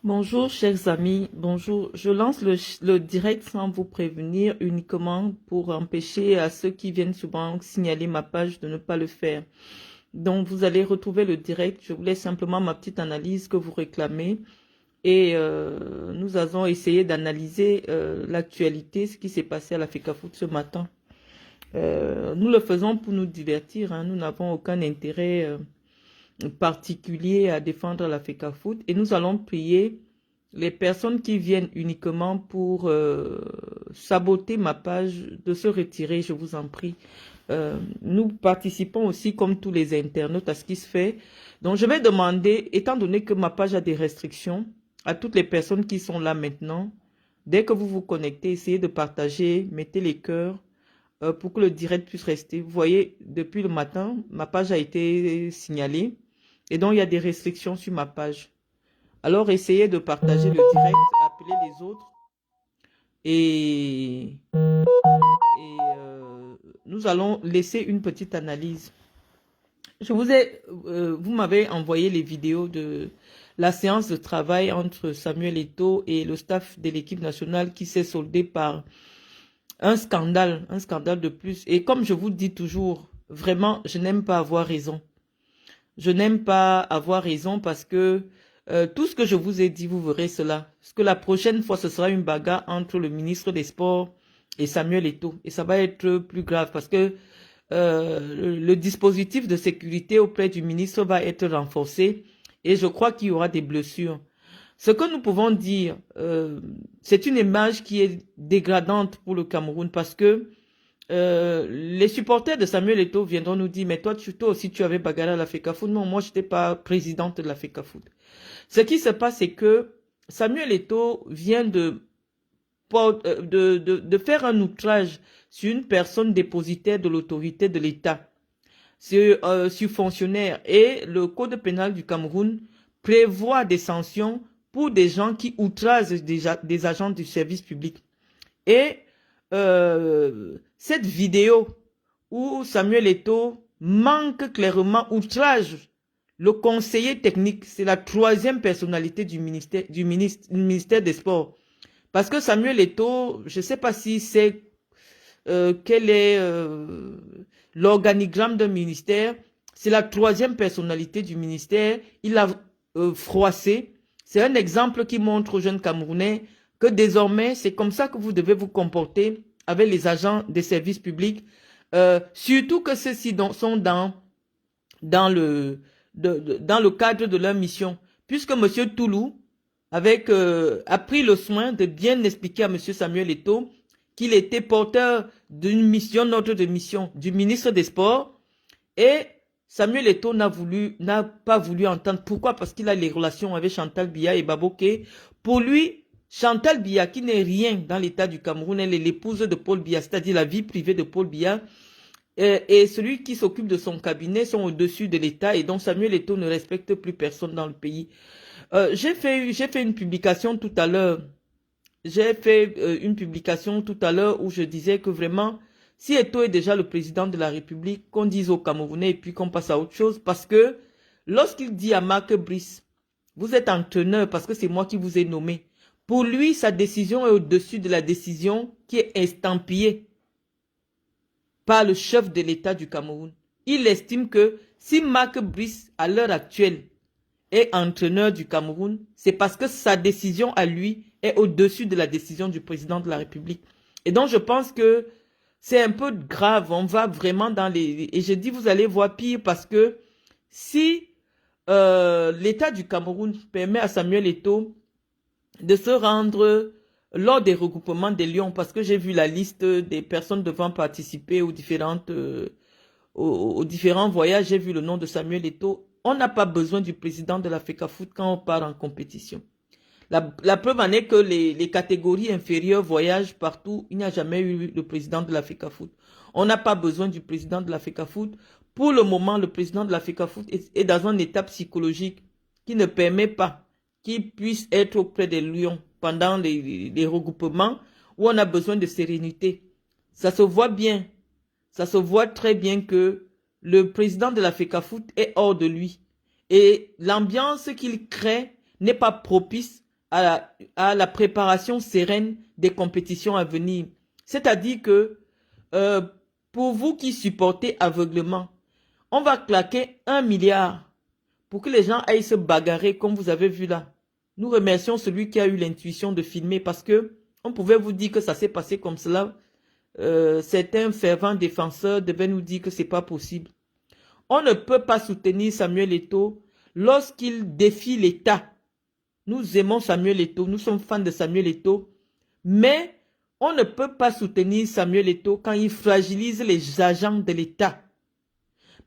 Bonjour chers amis, bonjour. Je lance le direct sans vous prévenir uniquement pour empêcher à ceux qui viennent souvent signaler ma page de ne pas le faire. Donc vous allez retrouver le direct, je vous laisse simplement ma petite analyse que vous réclamez et nous allons essayer d'analyser l'actualité, ce qui s'est passé à la FECAFOOT ce matin. Nous le faisons pour nous divertir, hein. Nous n'avons aucun intérêt particulier à défendre la FECAFOOT et nous allons prier les personnes qui viennent uniquement pour saboter ma page de se retirer, je vous en prie. Nous participons aussi, comme tous les internautes, à ce qui se fait. Donc, je vais demander, étant donné que ma page a des restrictions, à toutes les personnes qui sont là maintenant, dès que vous vous connectez, essayez de partager, mettez les cœurs pour que le direct puisse rester. Vous voyez, depuis le matin, ma page a été signalée et donc il y a des restrictions sur ma page. Alors, essayez de partager le direct, appelez les autres et nous allons laisser une petite analyse. Vous m'avez envoyé les vidéos de la séance de travail entre Samuel Eto'o et le staff de l'équipe nationale qui s'est soldé par un scandale de plus. Et comme je vous dis toujours, vraiment, je n'aime pas avoir raison. Je n'aime pas avoir raison parce que tout ce que je vous ai dit, vous verrez cela. Parce que la prochaine fois, ce sera une bagarre entre le ministre des Sports et Samuel Eto'o. Et ça va être plus grave parce que le dispositif de sécurité auprès du ministre va être renforcé et je crois qu'il y aura des blessures. Ce que nous pouvons dire, c'est une image qui est dégradante pour le Cameroun parce que les supporters de Samuel Eto'o viendront nous dire, mais toi aussi tu avais bagarré à la FECAFOOT. Non, moi je n'étais pas présidente de la FECAFOOT. Ce qui se passe, c'est que Samuel Eto'o vient de faire un outrage sur une personne dépositaire de l'autorité de l'État, sur fonctionnaire. Et le code pénal du Cameroun prévoit des sanctions pour des gens qui outragent des agents du service public. Et cette vidéo où Samuel Eto'o manque clairement, outrage le conseiller technique, c'est la troisième personnalité du ministère des Sports. Parce que Samuel Eto'o, je ne sais pas si c'est quel est l'organigramme d'un ministère, c'est la troisième personnalité du ministère, il a froissé. C'est un exemple qui montre aux jeunes Camerounais que désormais, c'est comme ça que vous devez vous comporter avec les agents des services publics, surtout que ceux-ci sont dans le cadre de leur mission. Puisque M. Toulou a pris le soin de bien expliquer à M. Samuel Eto'o qu'il était porteur d'une mission, notre de mission, du ministre des Sports. Et Samuel Eto'o n'a pas voulu entendre. Pourquoi? Parce qu'il a les relations avec Chantal Biya et Baboké. Pour lui, Chantal Biya, qui n'est rien dans l'état du Cameroun, elle est l'épouse de Paul Biya, c'est-à-dire la vie privée de Paul Biya, et celui qui s'occupe de son cabinet sont au-dessus de l'État, et donc Samuel Eto'o ne respecte plus personne dans le pays. J'ai fait une publication tout à l'heure. J'ai fait une publication tout à l'heure où je disais que vraiment, si Eto'o est déjà le président de la République, qu'on dise aux Camerounais et puis qu'on passe à autre chose, parce que lorsqu'il dit à Marc Brice, vous êtes entraîneur parce que c'est moi qui vous ai nommé, pour lui, sa décision est au-dessus de la décision qui est estampillée par le chef de l'État du Cameroun. Il estime que si Marc Brice, à l'heure actuelle, est entraîneur du Cameroun, c'est parce que sa décision à lui est au-dessus de la décision du président de la République. Et donc, je pense que c'est un peu grave. On va vraiment dans les... Et je dis, vous allez voir pire parce que si l'État du Cameroun permet à Samuel Eto'o de se rendre lors des regroupements des Lions, parce que j'ai vu la liste des personnes devant participer aux différents voyages, j'ai vu le nom de Samuel Eto'o. On n'a pas besoin du président de la FECAFOOT quand on part en compétition. La preuve en est que les catégories inférieures voyagent partout. Il n'y a jamais eu le président de la FECAFOOT. On n'a pas besoin du président de la FECAFOOT. Pour le moment, le président de la FECAFOOT est dans un état psychologique qui ne permet pas qu'il puisse être auprès des Lions pendant les regroupements où on a besoin de sérénité. Ça se voit bien. Ça se voit très bien que le président de la FECAFOOT est hors de lui. Et l'ambiance qu'il crée n'est pas propice à la préparation sereine des compétitions à venir. C'est-à-dire que pour vous qui supportez aveuglement, on va claquer 1 milliard pour que les gens aillent se bagarrer comme vous avez vu là. Nous remercions celui qui a eu l'intuition de filmer parce que on pouvait vous dire que ça s'est passé comme cela. Certains fervents défenseurs devaient nous dire que c'est pas possible. On ne peut pas soutenir Samuel Eto'o lorsqu'il défie l'État. Nous aimons Samuel Eto'o, nous sommes fans de Samuel Eto'o, mais on ne peut pas soutenir Samuel Eto'o quand il fragilise les agents de l'État.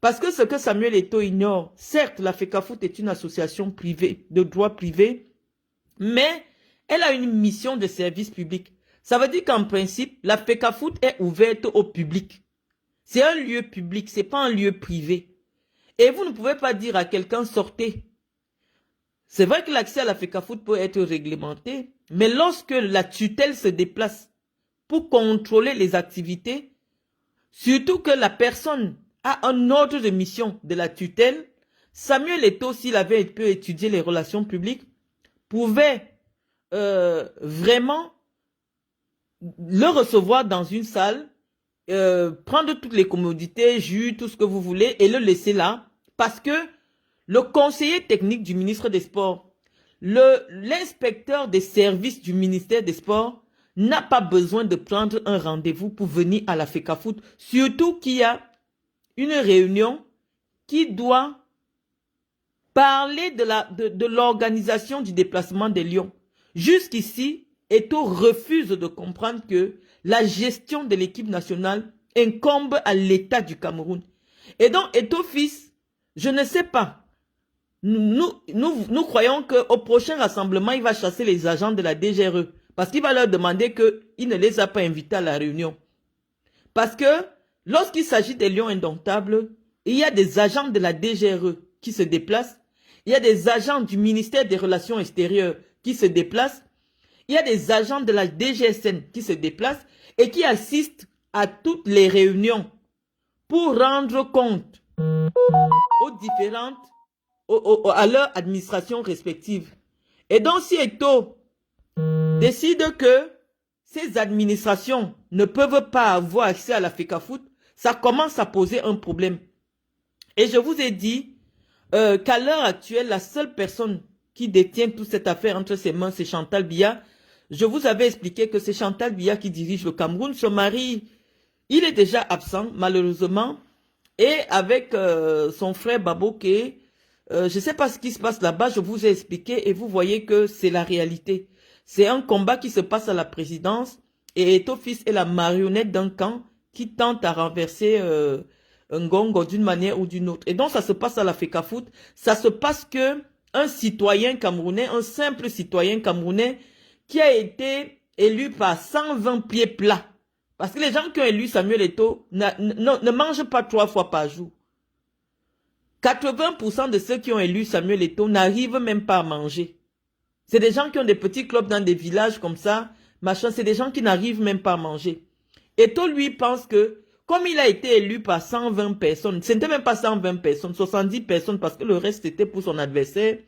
Parce que ce que Samuel Eto'o ignore, certes, la FECAFOOT est une association privée, de droit privé, mais elle a une mission de service public. Ça veut dire qu'en principe, la FECAFOOT est ouverte au public. C'est un lieu public, ce n'est pas un lieu privé. Et vous ne pouvez pas dire à quelqu'un sortez. C'est vrai que l'accès à la FECAFOOT peut être réglementé, mais lorsque la tutelle se déplace pour contrôler les activités, surtout que la personne a un ordre de mission de la tutelle, Samuel Eto'o, s'il avait pu étudier les relations publiques, pouvait vraiment le recevoir dans une salle, prendre toutes les commodités, jus, tout ce que vous voulez, et le laisser là, parce que le conseiller technique du ministre des Sports, l'inspecteur des services du ministère des Sports n'a pas besoin de prendre un rendez-vous pour venir à la FECAFOOT, surtout qu'il y a une réunion qui doit parler de l'organisation du déplacement des Lions. Jusqu'ici, Eto'o refuse de comprendre que la gestion de l'équipe nationale incombe à l'État du Cameroun. Et donc, Eto'o fils, je ne sais pas, nous croyons qu'au prochain rassemblement, il va chasser les agents de la DGRE. Parce qu'il va leur demander qu'il ne les a pas invités à la réunion. Parce que lorsqu'il s'agit des Lions indomptables, il y a des agents de la DGRE qui se déplacent. Il y a des agents du ministère des Relations extérieures qui se déplacent. Il y a des agents de la DGSN qui se déplacent et qui assistent à toutes les réunions pour rendre compte aux différentes, à leur administration respective. Et donc, si Eto'o décide que ces administrations ne peuvent pas avoir accès à la FECAFOOT, ça commence à poser un problème. Et je vous ai dit qu'à l'heure actuelle, la seule personne qui détient toute cette affaire entre ses mains, c'est Chantal Biya. Je vous avais expliqué que c'est Chantal Biya qui dirige le Cameroun. Son mari, il est déjà absent, malheureusement. Et avec son frère Baboké, je ne sais pas ce qui se passe là-bas, je vous ai expliqué et vous voyez que c'est la réalité. C'est un combat qui se passe à la présidence et Eto'o fils est la marionnette d'un camp qui tente à renverser Ngongo d'une manière ou d'une autre. Et donc ça se passe à la FECAFOOT. Ça se passe que un citoyen camerounais, un simple citoyen camerounais qui a été élu par 120 pieds plats. Parce que les gens qui ont élu Samuel Eto'o ne mangent pas 3 fois par jour. 80% de ceux qui ont élu Samuel Eto'o n'arrivent même pas à manger. C'est des gens qui ont des petits clubs dans des villages comme ça, machin, c'est des gens qui n'arrivent même pas à manger. Eto'o, lui, pense que, comme il a été élu par 120 personnes, ce n'était même pas 120 personnes, 70 personnes, parce que le reste était pour son adversaire,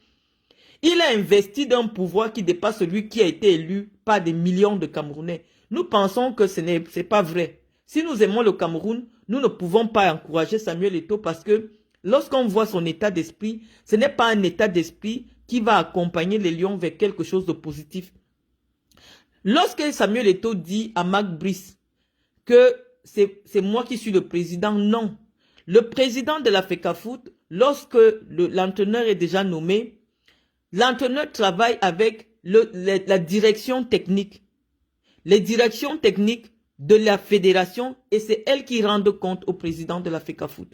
il a investi d'un pouvoir qui dépasse celui qui a été élu par des millions de Camerounais. Nous pensons que ce n'est pas vrai. Si nous aimons le Cameroun, nous ne pouvons pas encourager Samuel Eto'o parce que lorsqu'on voit son état d'esprit, ce n'est pas un état d'esprit qui va accompagner les Lions vers quelque chose de positif. Lorsque Samuel Eto'o dit à Marc Brice que c'est moi qui suis le président, non. Le président de la FECAFOOT, lorsque l'entraîneur est déjà nommé, l'entraîneur travaille avec la direction technique. Les directions techniques de la fédération et c'est elle qui rend compte au président de la FECAFOOT.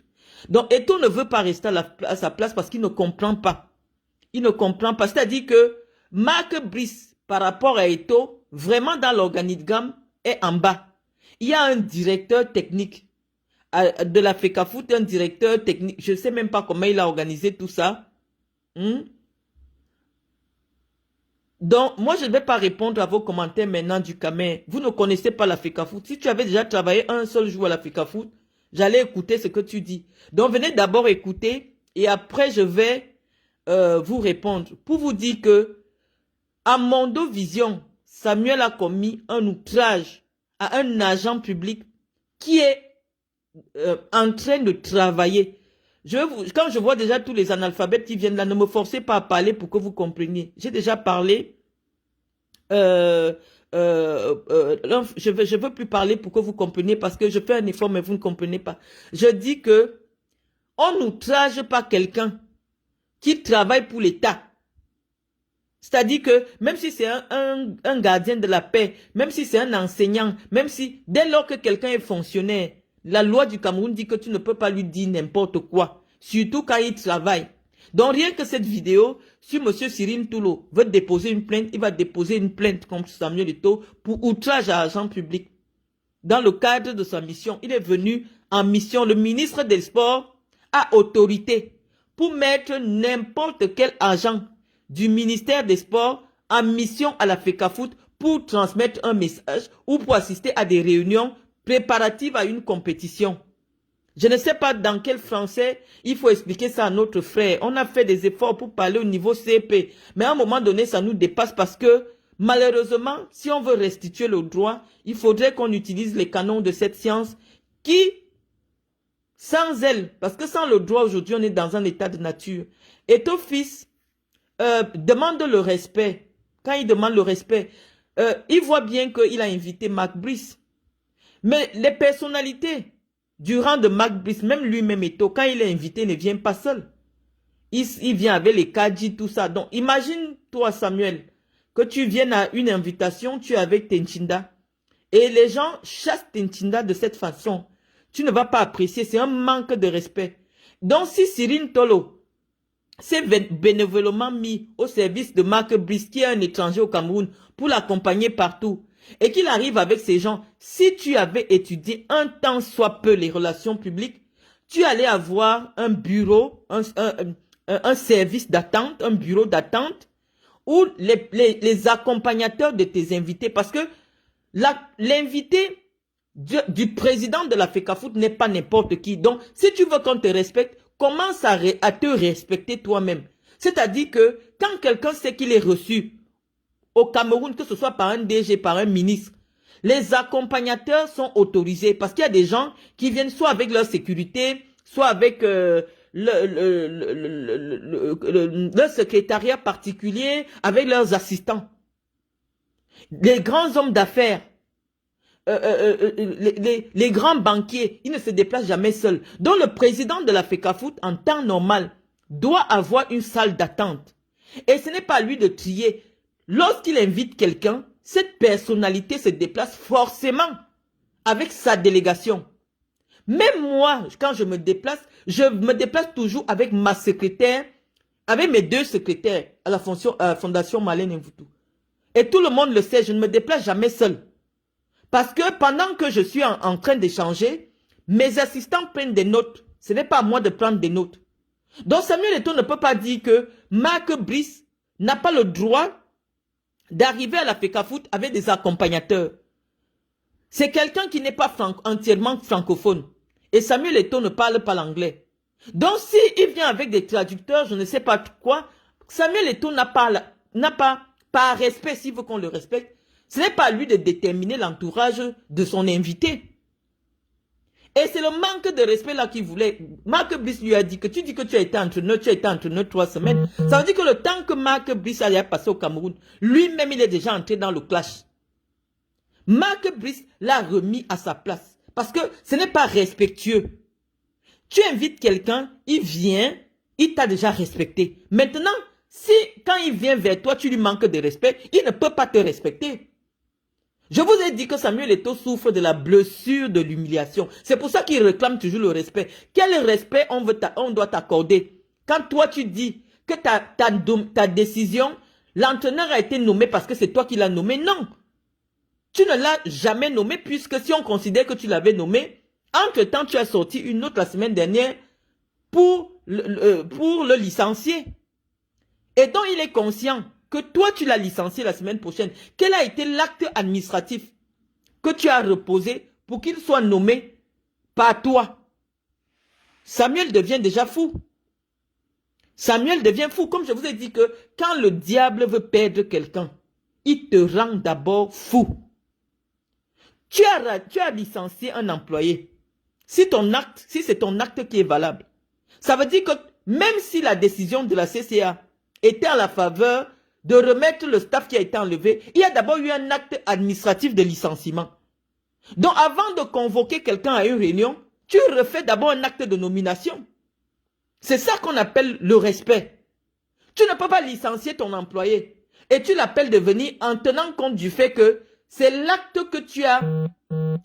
Donc Eto'o ne veut pas rester à sa place parce qu'il ne comprend pas. Il ne comprend pas. C'est-à-dire que Marc Brice, par rapport à Eto'o, vraiment dans l'organigramme, est en bas. Il y a un directeur technique de la FECAFOOT, un directeur technique. Je ne sais même pas comment il a organisé tout ça. Donc, moi, je ne vais pas répondre à vos commentaires maintenant du Camer. Vous ne connaissez pas la FECAFOOT. Si tu avais déjà travaillé un seul jour à la FECAFOOT, j'allais écouter ce que tu dis. Donc, venez d'abord écouter et après, je vais vous répondre. Pour vous dire que, À Mondovision, Samuel a commis un outrage à un agent public qui est en train de travailler. Quand je vois déjà tous les analphabètes qui viennent là, ne me forcez pas à parler pour que vous compreniez. J'ai déjà parlé. Je veux plus parler pour que vous compreniez parce que je fais un effort mais vous ne comprenez pas. Je dis que on n'outrage pas quelqu'un qui travaille pour l'État. C'est-à-dire que même si c'est un gardien de la paix, même si c'est un enseignant, même si dès lors que quelqu'un est fonctionnaire, la loi du Cameroun dit que tu ne peux pas lui dire n'importe quoi, surtout quand il travaille. Donc rien que cette vidéo, si M. Cyril Toulo veut déposer une plainte, il va déposer une plainte contre Samuel Eto'o pour outrage à agent public. Dans le cadre de sa mission, il est venu en mission. Le ministre des Sports a autorité pour mettre n'importe quel agent du ministère des Sports en mission à la FECAFOOT pour transmettre un message ou pour assister à des réunions préparatives à une compétition. Je ne sais pas dans quel français il faut expliquer ça à notre frère. On a fait des efforts pour parler au niveau CP, mais à un moment donné, ça nous dépasse parce que malheureusement, si on veut restituer le droit, il faudrait qu'on utilise les canons de cette science qui, sans elle, parce que sans le droit aujourd'hui, on est dans un état de nature. Et ton fils demande le respect. Quand il demande le respect, il voit bien qu'il a invité Marc Brice. Mais les personnalités du rang de Marc Brice, même lui-même Eto'o, quand il est invité, il ne vient pas seul. Il vient avec les Kadji, tout ça. Donc, imagine-toi, Samuel, que tu viennes à une invitation, tu es avec Tenchinda. Et les gens chassent Tenchinda de cette façon. Tu ne vas pas apprécier, c'est un manque de respect. Donc, si Cyril Tolo s'est bénévolement mis au service de Marc Brice, qui est un étranger au Cameroun, pour l'accompagner partout, et qu'il arrive avec ces gens, si tu avais étudié un temps soit peu les relations publiques, tu allais avoir un bureau, un service d'attente, un bureau d'attente, où les accompagnateurs de tes invités, parce que l'invité du président de la FECAFOOT n'est pas n'importe qui. Donc, si tu veux qu'on te respecte, commence à te respecter toi-même. C'est-à-dire que quand quelqu'un sait qu'il est reçu au Cameroun, que ce soit par un DG, par un ministre, les accompagnateurs sont autorisés parce qu'il y a des gens qui viennent soit avec leur sécurité, soit avec leur secrétariat particulier, avec leurs assistants. Les grands hommes d'affaires, les grands banquiers, ils ne se déplacent jamais seuls. Donc le président de la FECAFOOT, en temps normal, doit avoir une salle d'attente. Et ce n'est pas à lui de trier. Lorsqu'il invite quelqu'un, cette personnalité se déplace forcément avec sa délégation. Même moi, quand je me déplace toujours avec ma secrétaire, avec mes 2 secrétaires à la Fondation Marlène Mvutu. Et tout le monde le sait, je ne me déplace jamais seul. Parce que pendant que je suis en train d'échanger, mes assistants prennent des notes. Ce n'est pas à moi de prendre des notes. Donc Samuel Eto'o ne peut pas dire que Marc Brice n'a pas le droit d'arriver à la FECAFOOT avec des accompagnateurs. C'est quelqu'un qui n'est pas entièrement francophone. Et Samuel Eto'o ne parle pas l'anglais. Donc s'il vient avec des traducteurs, je ne sais pas quoi, Samuel Eto'o n'a pas, par respect, s'il veut qu'on le respecte, ce n'est pas à lui de déterminer l'entourage de son invité. Et c'est le manque de respect là qu'il voulait. Marc Brice lui a dit que tu dis que tu as été entraîneur 3 semaines. Ça veut dire que le temps que Marc Brice allait passer au Cameroun, lui-même il est déjà entré dans le clash. Marc Brice l'a remis à sa place. Parce que ce n'est pas respectueux. Tu invites quelqu'un, il vient, il t'a déjà respecté. Maintenant, si quand il vient vers toi, tu lui manques de respect, il ne peut pas te respecter. Je vous ai dit que Samuel Eto'o souffre de la blessure de l'humiliation. C'est pour ça qu'il réclame toujours le respect. Quel respect on doit t'accorder? Quand toi tu dis que ta décision, l'entraîneur a été nommé parce que c'est toi qui l'as nommé, non. Tu ne l'as jamais nommé puisque si on considère que tu l'avais nommé, entre-temps tu as sorti une note la semaine dernière pour le licencier. Et donc il est conscient que toi, tu l'as licencié la semaine prochaine. Quel a été l'acte administratif que tu as reposé pour qu'il soit nommé par toi? Samuel devient déjà fou. Samuel devient fou. Comme je vous ai dit que quand le diable veut perdre quelqu'un, il te rend d'abord fou. Tu as licencié un employé. Si c'est ton acte qui est valable, ça veut dire que même si la décision de la CCA était en la faveur de remettre le staff qui a été enlevé, il y a d'abord eu un acte administratif de licenciement. Donc avant de convoquer quelqu'un à une réunion, tu refais d'abord un acte de nomination. C'est ça qu'on appelle le respect. Tu ne peux pas licencier ton employé et tu l'appelles de venir en tenant compte du fait que c'est l'acte que tu as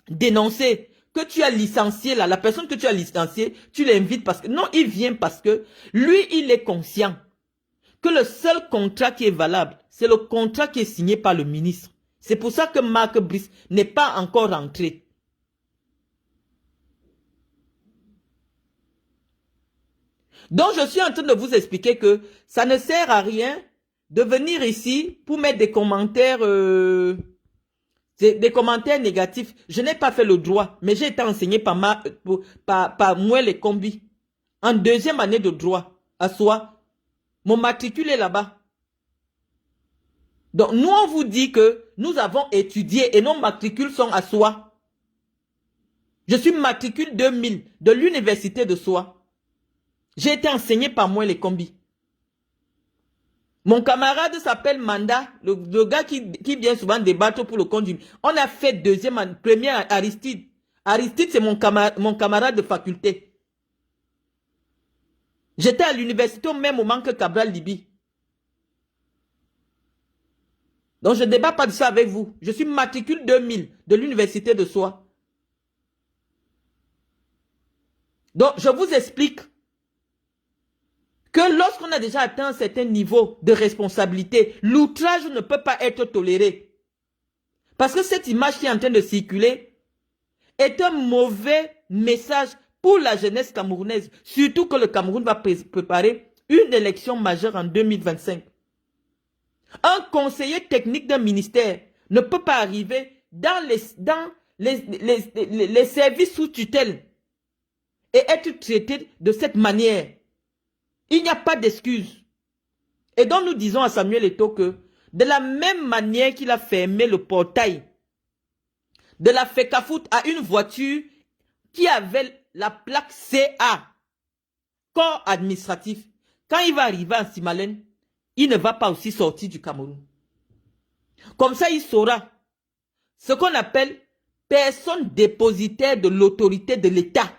dénoncé, que tu as licencié, là, la personne que tu as licenciée, tu l'invites parce que, non, il vient parce que lui, il est conscient que le seul contrat qui est valable, c'est le contrat qui est signé par le ministre. C'est pour ça que Marc Brice n'est pas encore rentré. Donc, je suis en train de vous expliquer que ça ne sert à rien de venir ici pour mettre des commentaires, négatifs. Je n'ai pas fait le droit, mais j'ai été enseigné par Mouel et Combi en deuxième année de droit à soi. Mon matricule est là-bas. Donc, nous, on vous dit que nous avons étudié et nos matricules sont à soi. Je suis matricule 2000 de l'université de Soie. J'ai été enseigné par moi les combis. Mon camarade s'appelle Manda, le gars qui vient souvent débattre pour le compte du... On a fait première Aristide. Aristide, c'est mon camarade de faculté. J'étais à l'université au même moment que Cabral Libi. Donc je ne débat pas de ça avec vous. Je suis matricule 2000 de l'université de Soie. Donc je vous explique que lorsqu'on a déjà atteint un certain niveau de responsabilité, l'outrage ne peut pas être toléré. Parce que cette image qui est en train de circuler est un mauvais message pour la jeunesse camerounaise. Surtout que le Cameroun va préparer une élection majeure en 2025. Un conseiller technique d'un ministère ne peut pas arriver dans les services sous tutelle et être traité de cette manière. Il n'y a pas d'excuse. Et donc nous disons à Samuel Eto'o que de la même manière qu'il a fermé le portail de la FECAFOOT à une voiture qui avait la plaque CA, corps administratif, quand il va arriver à Simalène, il ne va pas aussi sortir du Cameroun. Comme ça, il saura ce qu'on appelle personne dépositaire de l'autorité de l'État.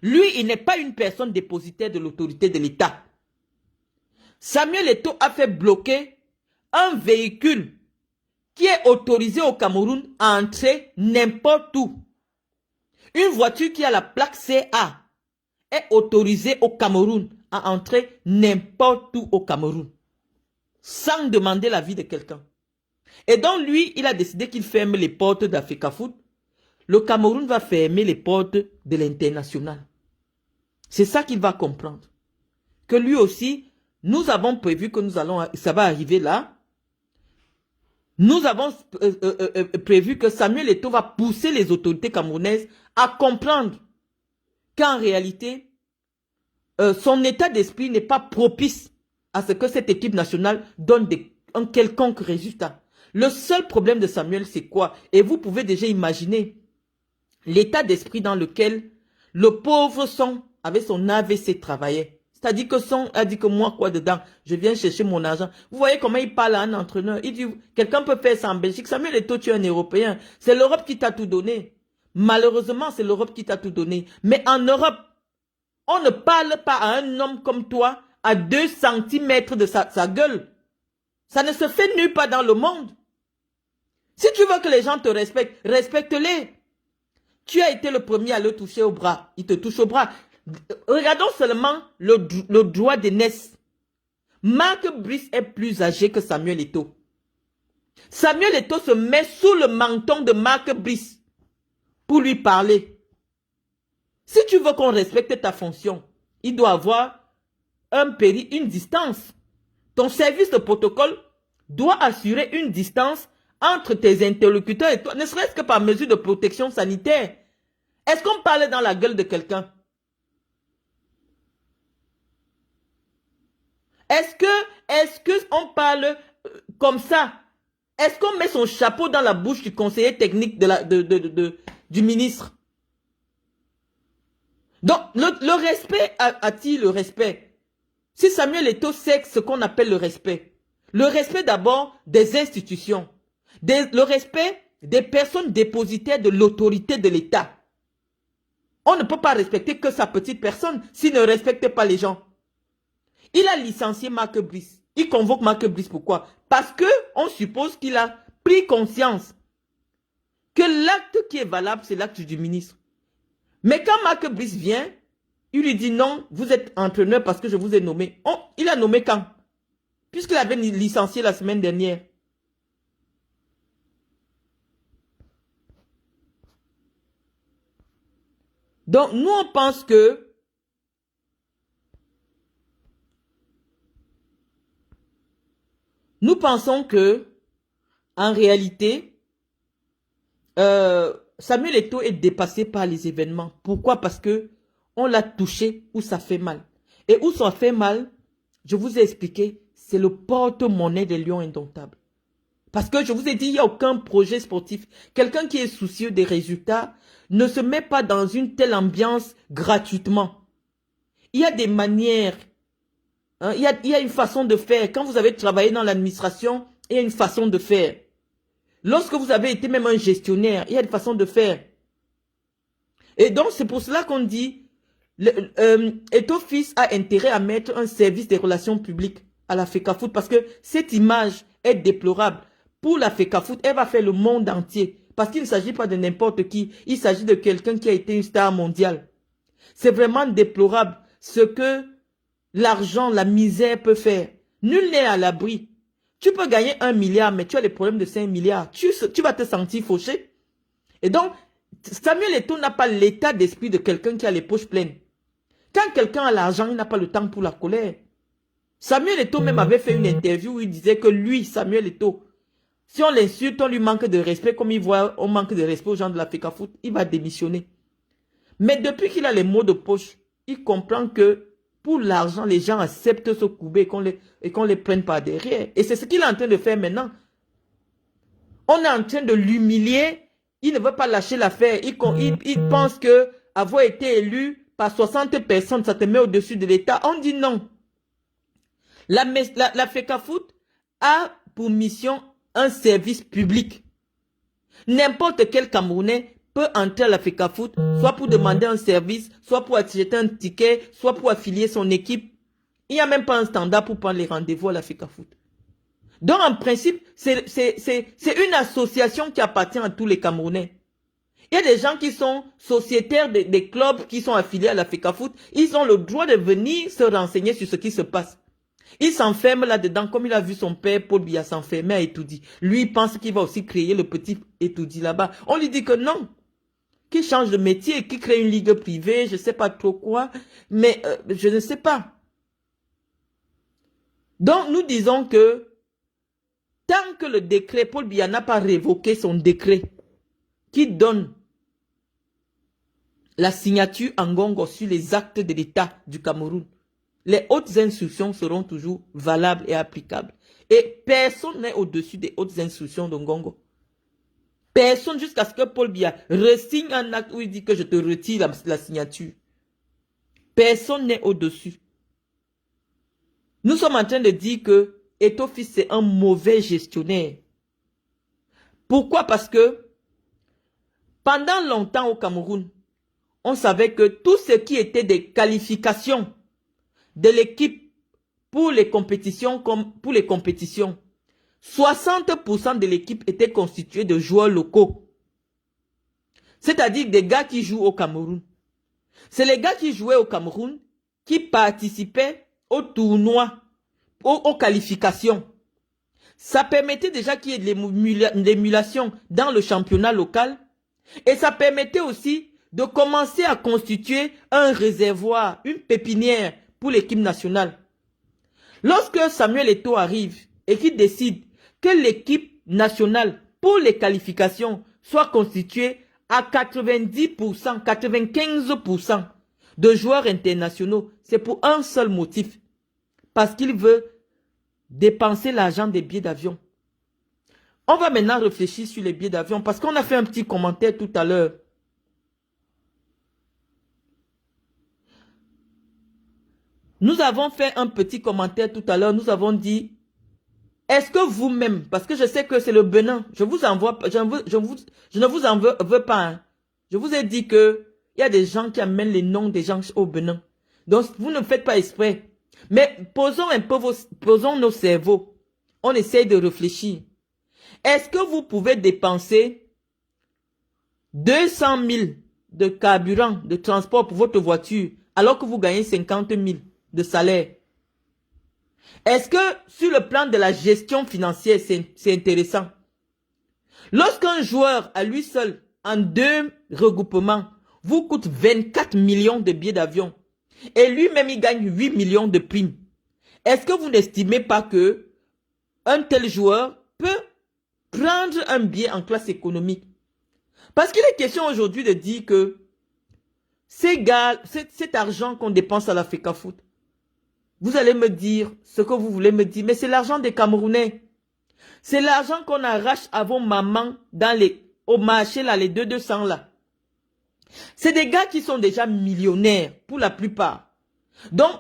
Lui, il n'est pas une personne dépositaire de l'autorité de l'État. Samuel Eto'o a fait bloquer un véhicule qui est autorisé au Cameroun à entrer n'importe où. Une voiture qui a la plaque CA est autorisée au Cameroun à entrer n'importe où au Cameroun, sans demander l'avis de quelqu'un. Et donc lui, il a décidé qu'il ferme les portes d'Africafoot. Le Cameroun va fermer les portes de l'international. C'est ça qu'il va comprendre. Que lui aussi, nous avons prévu que ça va arriver là. Nous avons prévu que Samuel Eto'o va pousser les autorités camerounaises à comprendre qu'en réalité, son état d'esprit n'est pas propice à ce que cette équipe nationale donne un quelconque résultat. Le seul problème de Samuel, c'est quoi? Et vous pouvez déjà imaginer l'état d'esprit dans lequel le pauvre son, avec son AVC, travaillait. C'est-à-dire que son a dit que moi, quoi dedans, je viens chercher mon argent. Vous voyez comment il parle à un entraîneur. Il dit, quelqu'un peut faire ça en Belgique. Samuel Eto'o, tu es un Européen. C'est l'Europe qui t'a tout donné. Malheureusement, c'est l'Europe qui t'a tout donné. Mais en Europe, on ne parle pas à un homme comme toi à 2 centimètres de sa gueule. Ça ne se fait nulle part dans le monde. Si tu veux que les gens te respectent, respecte-les. Tu as été le premier à le toucher au bras. Il te touche au bras. Regardons seulement le droit d'aînesse. Marc Brice est plus âgé que Samuel Eto'o. Samuel Eto'o se met sous le menton de Marc Brice pour lui parler. Si tu veux qu'on respecte ta fonction, il doit avoir une distance. Ton service de protocole doit assurer une distance entre tes interlocuteurs et toi, ne serait-ce que par mesure de protection sanitaire. Est-ce qu'on parle dans la gueule de quelqu'un? Est-ce que on parle comme ça? Est-ce qu'on met son chapeau dans la bouche du conseiller technique du ministre? Donc, le respect attire le respect. Si Samuel Eto'o sait ce qu'on appelle le respect d'abord des institutions, le respect des personnes dépositaires de l'autorité de l'État. On ne peut pas respecter que sa petite personne s'il ne respecte pas les gens. Il a licencié Marc Brice. Il convoque Marc Brice. Pourquoi? Parce qu'on suppose qu'il a pris conscience que l'acte qui est valable, c'est l'acte du ministre. Mais quand Marc Brice vient, il lui dit non, vous êtes entraîneur parce que je vous ai nommé. Oh, il a nommé quand? Puisqu'il avait licencié la semaine dernière. Donc, nous, on pense que nous pensons que, en réalité, Samuel Eto'o est dépassé par les événements. Pourquoi? Parce que on l'a touché où ça fait mal. Et où ça fait mal, je vous ai expliqué, c'est le porte-monnaie des Lions indomptables. Parce que je vous ai dit, il n'y a aucun projet sportif. Quelqu'un qui est soucieux des résultats ne se met pas dans une telle ambiance gratuitement. Il y a des manières. Hein, il y a une façon de faire. Quand vous avez travaillé dans l'administration, il y a une façon de faire. Lorsque vous avez été même un gestionnaire, il y a une façon de faire. Et donc, c'est pour cela qu'on dit, Eto'o Fils a intérêt à mettre un service des relations publiques à la FECAFOOT parce que cette image est déplorable. Pour la FECAFOOT, elle va faire le monde entier. Parce qu'il ne s'agit pas de n'importe qui. Il s'agit de quelqu'un qui a été une star mondiale. C'est vraiment déplorable ce que l'argent, la misère peut faire. Nul n'est à l'abri. Tu peux gagner 1 milliard, mais tu as les problèmes de 5 milliards. Tu vas te sentir fauché. Et donc, Samuel Eto'o n'a pas l'état d'esprit de quelqu'un qui a les poches pleines. Quand quelqu'un a l'argent, il n'a pas le temps pour la colère. Samuel Eto'o même avait fait une interview où il disait que lui, Samuel Eto'o, si on l'insulte, on lui manque de respect, comme il voit, on manque de respect aux gens de la FECAFOOT, il va démissionner. Mais depuis qu'il a les mots de poche, il comprend que pour l'argent, les gens acceptent ce coubé et qu'on les prenne par derrière. Et c'est ce qu'il est en train de faire maintenant. On est en train de l'humilier. Il ne veut pas lâcher l'affaire. Il pense que avoir été élu par 60 personnes, ça te met au-dessus de l'État. On dit non. La FECAFOOT a pour mission un service public. N'importe quel Camerounais peut entrer à la FECAFOOT, soit pour demander un service, soit pour acheter un ticket, soit pour affilier son équipe. Il n'y a même pas un standard pour prendre les rendez-vous à la FECAFOOT. Donc, en principe, c'est une association qui appartient à tous les Camerounais. Il y a des gens qui sont sociétaires des clubs qui sont affiliés à la FECAFOOT. Ils ont le droit de venir se renseigner sur ce qui se passe. Il s'enferme là-dedans, comme il a vu son père Paul Biya s'enfermer à Etoudi. Lui, il pense qu'il va aussi créer le petit Etoudi là-bas. On lui dit que non. Qu'il change de métier, qu'il crée une ligue privée, je ne sais pas trop quoi. Mais je ne sais pas. Donc, nous disons que tant que le décret, Paul Biya n'a pas révoqué son décret qui donne la signature en Ngongo sur les actes de l'État du Cameroun, les hautes instructions seront toujours valables et applicables. Et personne n'est au-dessus des hautes instructions de Ngongo. Personne jusqu'à ce que Paul Biya resigne un acte où il dit que je te retire la signature. Personne n'est au-dessus. Nous sommes en train de dire que Eto'o Fils c'est un mauvais gestionnaire. Pourquoi? Parce que pendant longtemps au Cameroun, on savait que tout ce qui était des qualifications de l'équipe pour les compétitions, 60% de l'équipe était constituée de joueurs locaux. C'est-à-dire des gars qui jouent au Cameroun. C'est les gars qui jouaient au Cameroun qui participaient au tournoi, aux qualifications. Ça permettait déjà qu'il y ait de l'émulation dans le championnat local et ça permettait aussi de commencer à constituer un réservoir, une pépinière pour l'équipe nationale. Lorsque Samuel Eto'o arrive et qu'il décide que l'équipe nationale pour les qualifications soit constituée à 90%, 95% de joueurs internationaux, c'est pour un seul motif. Parce qu'il veut dépenser l'argent des billets d'avion. On va maintenant réfléchir sur les billets d'avion parce qu'on a fait un petit commentaire tout à l'heure. Nous avons fait un petit commentaire tout à l'heure. Nous avons dit, est-ce que vous-même, parce que je sais que c'est le Bénin, je ne vous en veux pas. Hein. Je vous ai dit que il y a des gens qui amènent les noms des gens au Bénin. Donc, vous ne faites pas exprès. Mais posons un peu posons nos cerveaux. On essaye de réfléchir. Est-ce que vous pouvez dépenser 200 000 de carburant, de transport pour votre voiture, alors que vous gagnez 50 000 de salaire? Est-ce que sur le plan de la gestion financière, c'est intéressant? Lorsqu'un joueur à lui seul, en 2 regroupements, vous coûte 24 millions de billets d'avion, et lui-même il gagne 8 millions de primes, est-ce que vous n'estimez pas que un tel joueur peut prendre un billet en classe économique? Parce qu'il est question aujourd'hui de dire que cet argent qu'on dépense à la FECAFOOT, vous allez me dire ce que vous voulez me dire, mais c'est l'argent des Camerounais. C'est l'argent qu'on arrache à vos mamans au marché, là, les 200 là. C'est des gars qui sont déjà millionnaires, pour la plupart. Donc,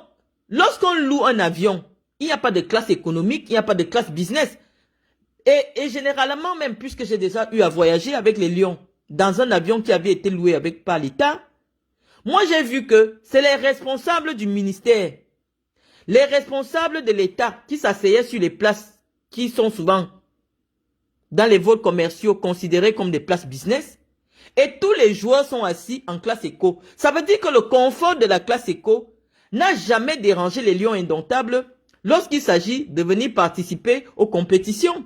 lorsqu'on loue un avion, il n'y a pas de classe économique, il n'y a pas de classe business. Et généralement, même puisque j'ai déjà eu à voyager avec les Lions, dans un avion qui avait été loué par l'État, moi j'ai vu que c'est les responsables du ministère, les responsables de l'État qui s'asseyaient sur les places qui sont souvent dans les vols commerciaux considérés comme des places business, et tous les joueurs sont assis en classe éco. Ça veut dire que le confort de la classe éco n'a jamais dérangé les Lions indomptables lorsqu'il s'agit de venir participer aux compétitions.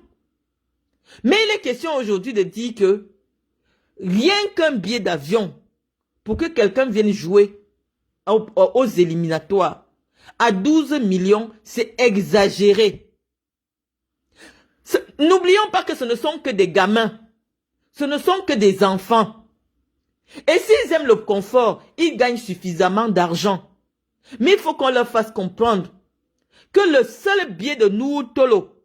Mais il est question aujourd'hui de dire que rien qu'un billet d'avion pour que quelqu'un vienne jouer aux éliminatoires à 12 millions, c'est exagéré. N'oublions pas que ce ne sont que des gamins. Ce ne sont que des enfants. Et s'ils aiment le confort, ils gagnent suffisamment d'argent. Mais il faut qu'on leur fasse comprendre que le seul billet de Nuhu Tolo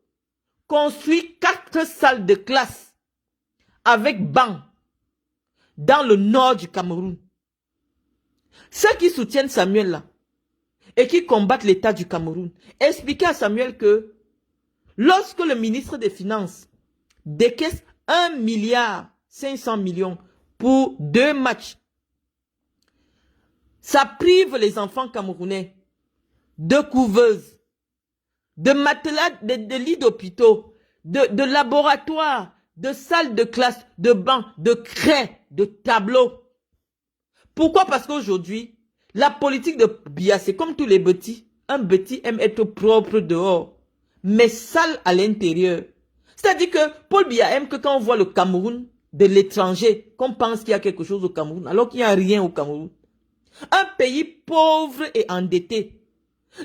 construit 4 salles de classe avec bancs dans le nord du Cameroun. Ceux qui soutiennent Samuel là et qui combattent l'État du Cameroun, expliquez à Samuel que lorsque le ministre des Finances décaisse 1,5 milliard pour 2 matchs, ça prive les enfants camerounais de couveuses, de matelas, de lits d'hôpitaux, de laboratoires, de salles de classe, de bancs, de craies, de tableaux. Pourquoi? Parce qu'aujourd'hui, la politique de Biya, c'est comme tous les petits. Un petit aime être propre dehors, mais sale à l'intérieur. C'est-à-dire que Paul Biya aime que quand on voit le Cameroun de l'étranger, qu'on pense qu'il y a quelque chose au Cameroun, alors qu'il n'y a rien au Cameroun. Un pays pauvre et endetté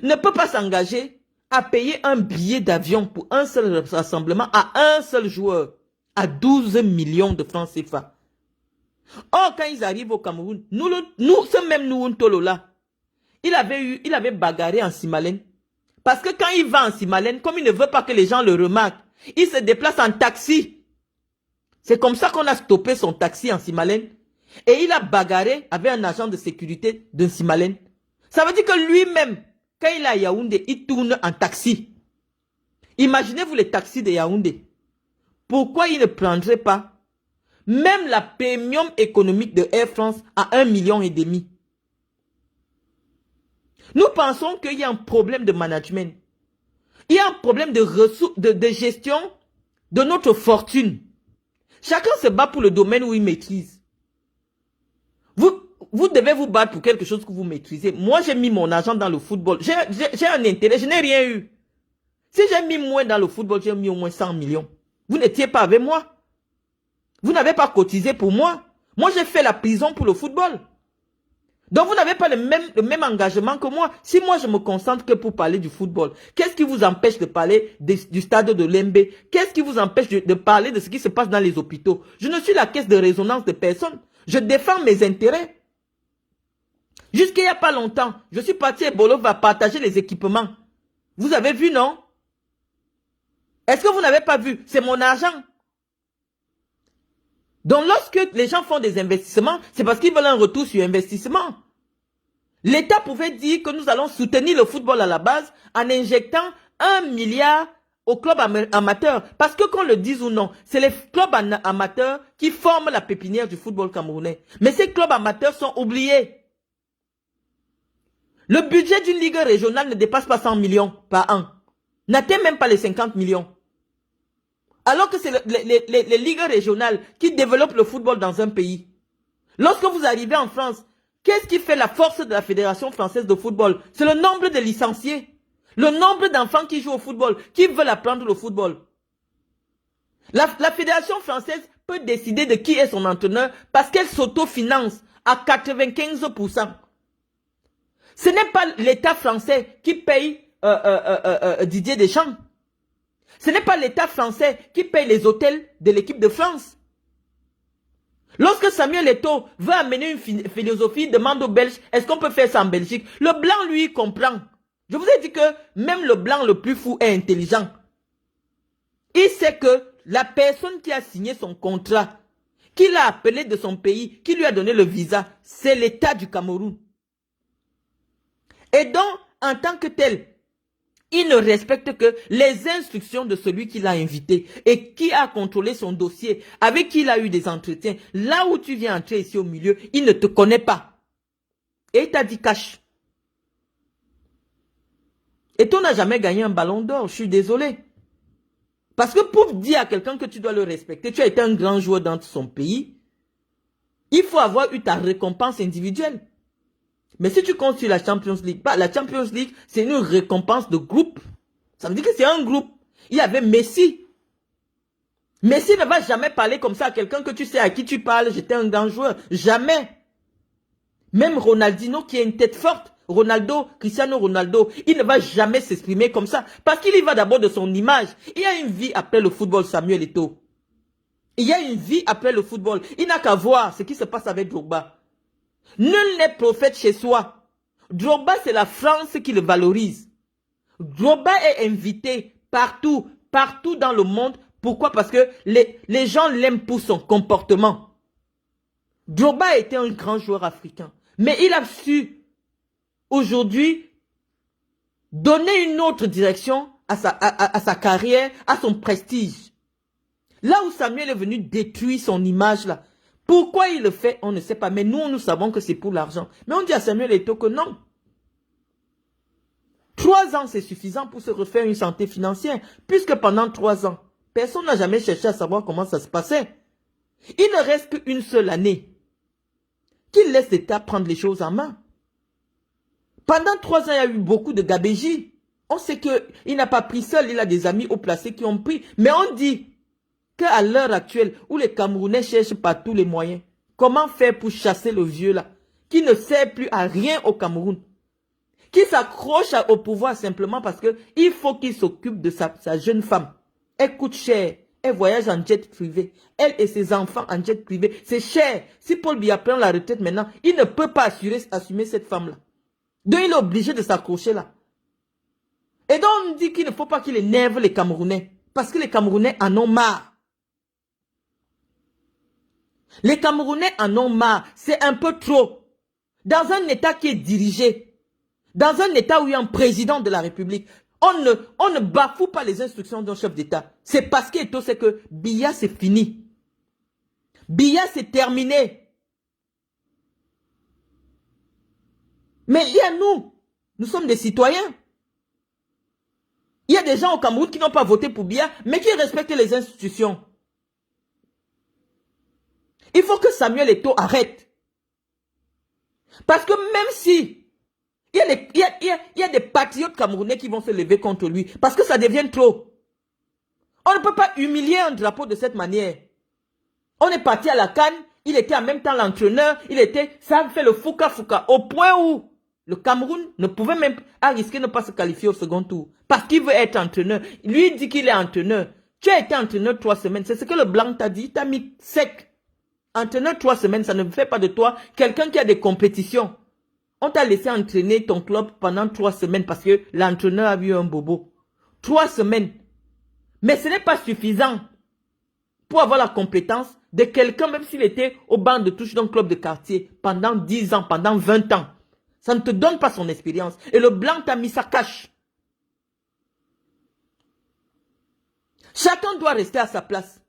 ne peut pas s'engager à payer un billet d'avion pour un seul rassemblement à un seul joueur à 12 millions de francs CFA. Or, quand ils arrivent au Cameroun, ce même Nuhu Tolo là, il avait bagarré en Simalène. Parce que quand il va en Simalène, comme il ne veut pas que les gens le remarquent, il se déplace en taxi. C'est comme ça qu'on a stoppé son taxi en Simalène. Et il a bagarré avec un agent de sécurité de Simalène. Ça veut dire que lui-même, quand il est à Yaoundé, il tourne en taxi. Imaginez-vous les taxis de Yaoundé. Pourquoi il ne prendrait pas même la premium économique de Air France à 1,5 million? Nous pensons qu'il y a un problème de management. Il y a un problème de ressources, de gestion de notre fortune. Chacun se bat pour le domaine où il maîtrise. Vous devez vous battre pour quelque chose que vous maîtrisez. Moi, j'ai mis mon argent dans le football. J'ai un intérêt, je n'ai rien eu. Si j'ai mis moins dans le football, j'ai mis au moins 100 millions. Vous n'étiez pas avec moi. Vous n'avez pas cotisé pour moi. Moi, j'ai fait la prison pour le football. Donc, vous n'avez pas le même engagement que moi. Si moi, je me concentre que pour parler du football, qu'est-ce qui vous empêche de parler du stade de Lembe? Qu'est-ce qui vous empêche de parler de ce qui se passe dans les hôpitaux? Je ne suis la caisse de résonance de personne. Je défends mes intérêts. Jusqu'il n'y a pas longtemps, je suis parti à Bolo va partager les équipements. Vous avez vu, non? Est-ce que vous n'avez pas vu? C'est mon argent. Donc lorsque les gens font des investissements, c'est parce qu'ils veulent un retour sur investissement. L'État pouvait dire que nous allons soutenir le football à la base en injectant 1 milliard aux clubs amateurs. Parce que qu'on le dise ou non, c'est les clubs amateurs qui forment la pépinière du football camerounais. Mais ces clubs amateurs sont oubliés. Le budget d'une ligue régionale ne dépasse pas 100 millions par an. N'atteint même pas les 50 millions. Alors que c'est les ligues régionales qui développent le football dans un pays. Lorsque vous arrivez en France, qu'est-ce qui fait la force de la Fédération française de football? C'est le nombre de licenciés. Le nombre d'enfants qui jouent au football, qui veulent apprendre le football. La Fédération française peut décider de qui est son entraîneur parce qu'elle s'autofinance à 95%. Ce n'est pas l'État français qui paye Didier Deschamps. Ce n'est pas l'État français qui paye les hôtels de l'équipe de France. Lorsque Samuel Eto'o veut amener une philosophie, demande aux Belges, est-ce qu'on peut faire ça en Belgique? Le blanc, lui, comprend. Je vous ai dit que même le blanc le plus fou est intelligent. Il sait que la personne qui a signé son contrat, qui l'a appelé de son pays, qui lui a donné le visa, c'est l'État du Cameroun. Et donc, en tant que tel, il ne respecte que les instructions de celui qui l'a invité et qui a contrôlé son dossier, avec qui il a eu des entretiens. Là où tu viens entrer ici au milieu, il ne te connaît pas. Et il t'a dit cash. Et tu n'as jamais gagné un ballon d'or, je suis désolé. Parce que pour dire à quelqu'un que tu dois le respecter, tu as été un grand joueur dans son pays, il faut avoir eu ta récompense individuelle. Mais si tu comptes sur la Champions League, la Champions League, c'est une récompense de groupe. Ça veut dire que c'est un groupe. Il y avait Messi. Messi ne va jamais parler comme ça à quelqu'un que tu sais à qui tu parles. J'étais un grand joueur. Jamais. Même Ronaldinho qui a une tête forte. Cristiano Ronaldo, il ne va jamais s'exprimer comme ça. Parce qu'il y va d'abord de son image. Il y a une vie après le football, Samuel Eto'o. Il y a une vie après le football. Il n'a qu'à voir ce qui se passe avec Drogba. Nul n'est prophète chez soi. Drogba, c'est la France qui le valorise. Drogba est invité partout dans le monde. Pourquoi? Parce que les gens l'aiment pour son comportement. Drogba a été un grand joueur africain. Mais il a su, aujourd'hui, donner une autre direction à sa carrière, à son prestige. Là où Samuel est venu détruire son image là, pourquoi il le fait, on ne sait pas. Mais nous savons que c'est pour l'argent. Mais on dit à Samuel Eto'o que non. 3 ans, c'est suffisant pour se refaire une santé financière. Puisque pendant 3 ans, personne n'a jamais cherché à savoir comment ça se passait. Il ne reste qu'une seule année. Qu'il laisse l'État prendre les choses en main. Pendant 3 ans, il y a eu beaucoup de gabégie. On sait qu'il n'a pas pris seul. Il a des amis haut placés qui ont pris. Mais on dit qu'à l'heure actuelle, où les Camerounais cherchent par tous les moyens, comment faire pour chasser le vieux là, qui ne sert plus à rien au Cameroun, qui s'accroche au pouvoir simplement parce qu'il faut qu'il s'occupe de sa jeune femme. Elle coûte cher, elle voyage en jet privé, elle et ses enfants en jet privé, c'est cher. Si Paul Biya prend la retraite maintenant, il ne peut pas assumer cette femme-là. Donc il est obligé de s'accrocher là. Et donc on dit qu'il ne faut pas qu'il énerve les Camerounais, parce que les Camerounais en ont marre. Les Camerounais en ont marre, c'est un peu trop. Dans un État qui est dirigé, dans un État où il y a un président de la République, on ne bafoue pas les instructions d'un chef d'État. C'est parce qu'Eto'o sait que Biya c'est fini. Biya c'est terminé. Mais il y a nous sommes des citoyens. Il y a des gens au Cameroun qui n'ont pas voté pour Biya, mais qui respectent les institutions. Il faut que Samuel Eto'o arrête. Parce que même si il y a des patriotes camerounais qui vont se lever contre lui, parce que ça devient trop. On ne peut pas humilier un drapeau de cette manière. On est parti à la CAN, il était en même temps l'entraîneur, ça fait le fouka-fouka, au point où le Cameroun ne pouvait même risquer de ne pas se qualifier au second tour. Parce qu'il veut être entraîneur. Lui dit qu'il est entraîneur. Tu as été entraîneur 3 semaines, c'est ce que le blanc t'a dit, il t'a mis sec. Entraîneur 3 semaines, ça ne fait pas de toi quelqu'un qui a des compétitions. On t'a laissé entraîner ton club pendant 3 semaines parce que l'entraîneur a eu un bobo. 3 semaines. Mais ce n'est pas suffisant pour avoir la compétence de quelqu'un, même s'il était au banc de touche d'un club de quartier pendant 10 ans, pendant 20 ans. Ça ne te donne pas son expérience. Et le blanc t'a mis sa cache. Chacun doit rester à sa place.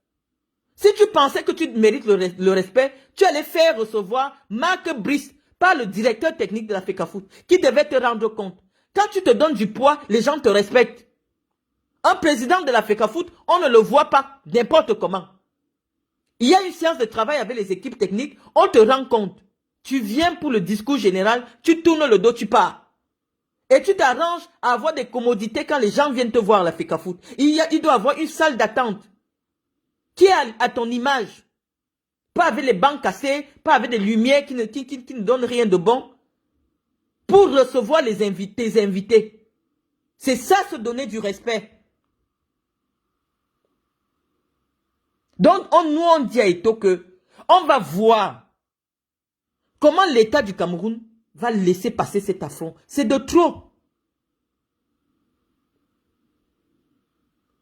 Si tu pensais que tu mérites le respect, tu allais faire recevoir Marc Brice par le directeur technique de la FECAFOOT qui devait te rendre compte. Quand tu te donnes du poids, les gens te respectent. Un président de la FECAFOOT, on ne le voit pas n'importe comment. Il y a une séance de travail avec les équipes techniques, on te rend compte. Tu viens pour le discours général, tu tournes le dos, tu pars. Et tu t'arranges à avoir des commodités quand les gens viennent te voir à la FECAFOOT. Il doit y avoir une salle d'attente qui est à ton image. Pas avec les bancs cassés, pas avec des lumières qui ne donnent rien de bon. Pour recevoir tes invités. C'est ça, se donner du respect. Donc, nous, on dit à Eto'o que on va voir comment l'État du Cameroun va laisser passer cet affront. C'est de trop.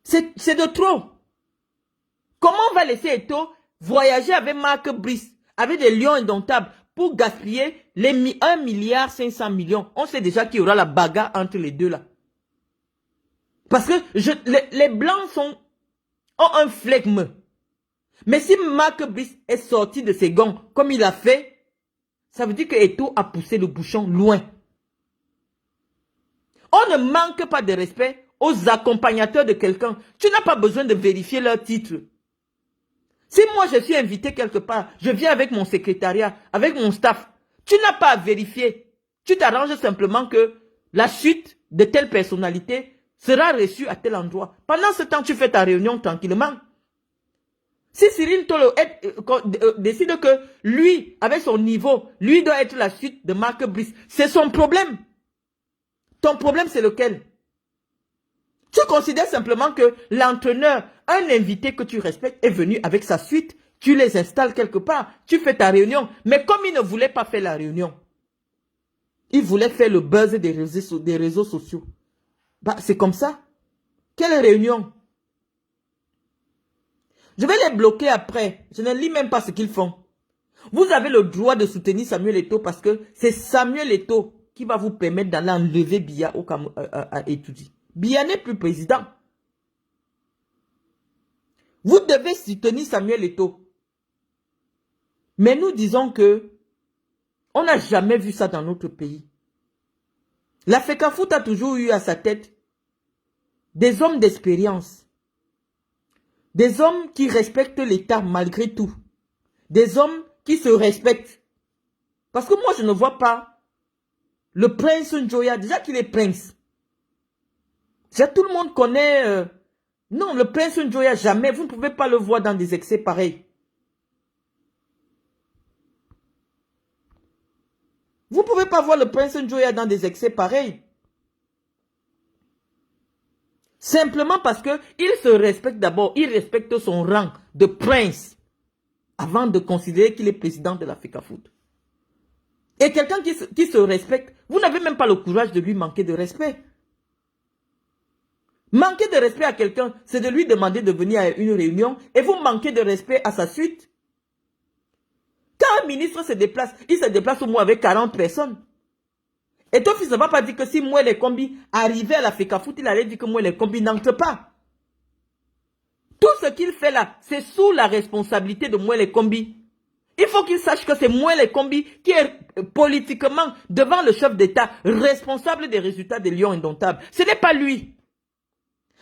C'est de trop. Comment on va laisser Eto'o voyager avec Marc Brice, avec des lions indomptables, pour gaspiller les 1,5 milliard On sait déjà qu'il y aura la bagarre entre les deux là. Parce que les Blancs ont un flegme. Mais si Marc Brice est sorti de ses gonds comme il a fait, ça veut dire que Eto'o a poussé le bouchon loin. On ne manque pas de respect aux accompagnateurs de quelqu'un. Tu n'as pas besoin de vérifier leur titre. Si moi je suis invité quelque part, je viens avec mon secrétariat, avec mon staff, tu n'as pas à vérifier. Tu t'arranges simplement que la suite de telle personnalité sera reçue à tel endroit. Pendant ce temps, tu fais ta réunion tranquillement. Si Cyril Tolo décide que lui, avec son niveau, lui doit être la suite de Marc Brice, c'est son problème. Ton problème, c'est lequel? Tu considères simplement que l'entraîneur, un invité que tu respectes, est venu avec sa suite, tu les installes quelque part, tu fais ta réunion. Mais comme il ne voulait pas faire la réunion, il voulait faire le buzz des réseaux sociaux. Bah, c'est comme ça. Quelle réunion? Je vais les bloquer après. Je ne lis même pas ce qu'ils font. Vous avez le droit de soutenir Samuel Eto'o parce que c'est Samuel Eto'o qui va vous permettre d'aller enlever Biya à Etoudi. Biya n'est plus président. Vous devez soutenir Samuel Eto'o. Mais nous disons que on n'a jamais vu ça dans notre pays. La FECAFOOT a toujours eu à sa tête des hommes d'expérience. Des hommes qui respectent l'État malgré tout. Des hommes qui se respectent. Parce que moi, je ne vois pas le prince Njoya, déjà qu'il est prince. Déjà, tout le monde connaît... non, le prince Njoya, jamais. Vous ne pouvez pas le voir dans des excès pareils. Vous ne pouvez pas voir le prince Njoya dans des excès pareils. Simplement parce qu'il se respecte d'abord. Il respecte son rang de prince avant de considérer qu'il est président de la FECAFOOT. Et quelqu'un qui se respecte, vous n'avez même pas le courage de lui manquer de respect. Manquer de respect à quelqu'un, c'est de lui demander de venir à une réunion et vous manquez de respect à sa suite. Quand un ministre se déplace, il se déplace au moins avec 40 personnes. Et ton fils ne va pas dire que si Mouele Kombi arrivait à la FECAFOOT, il allait dire que Mouele Kombi n'entre pas. Tout ce qu'il fait là, c'est sous la responsabilité de Mouele Kombi. Il faut qu'il sache que c'est Mouele Kombi qui est politiquement, devant le chef d'État, responsable des résultats des Lions indomptables. Ce n'est pas lui.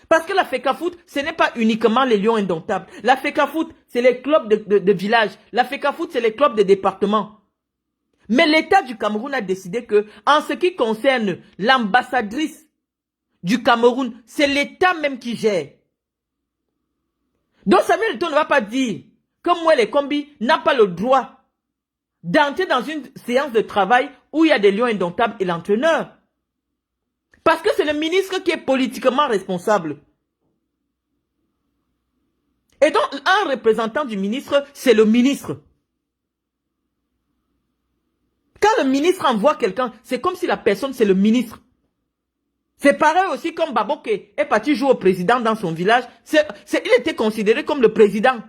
Parce que la FECAFOOT, ce n'est pas uniquement les Lions indomptables. La FECAFOOT, c'est les clubs de village. La FECAFOOT, c'est les clubs de département. Mais l'État du Cameroun a décidé que, en ce qui concerne l'ambassadrice du Cameroun, c'est l'État même qui gère. Donc Samuel Eto'o ne va pas dire que Mouele Kombi n'a pas le droit d'entrer dans une séance de travail où il y a des lions indomptables et l'entraîneur. Parce que c'est le ministre qui est politiquement responsable. Et donc, un représentant du ministre, c'est le ministre. Quand le ministre envoie quelqu'un, c'est comme si la personne, c'est le ministre. C'est pareil aussi comme Baboke est parti jouer au président dans son village. Il était considéré comme le président.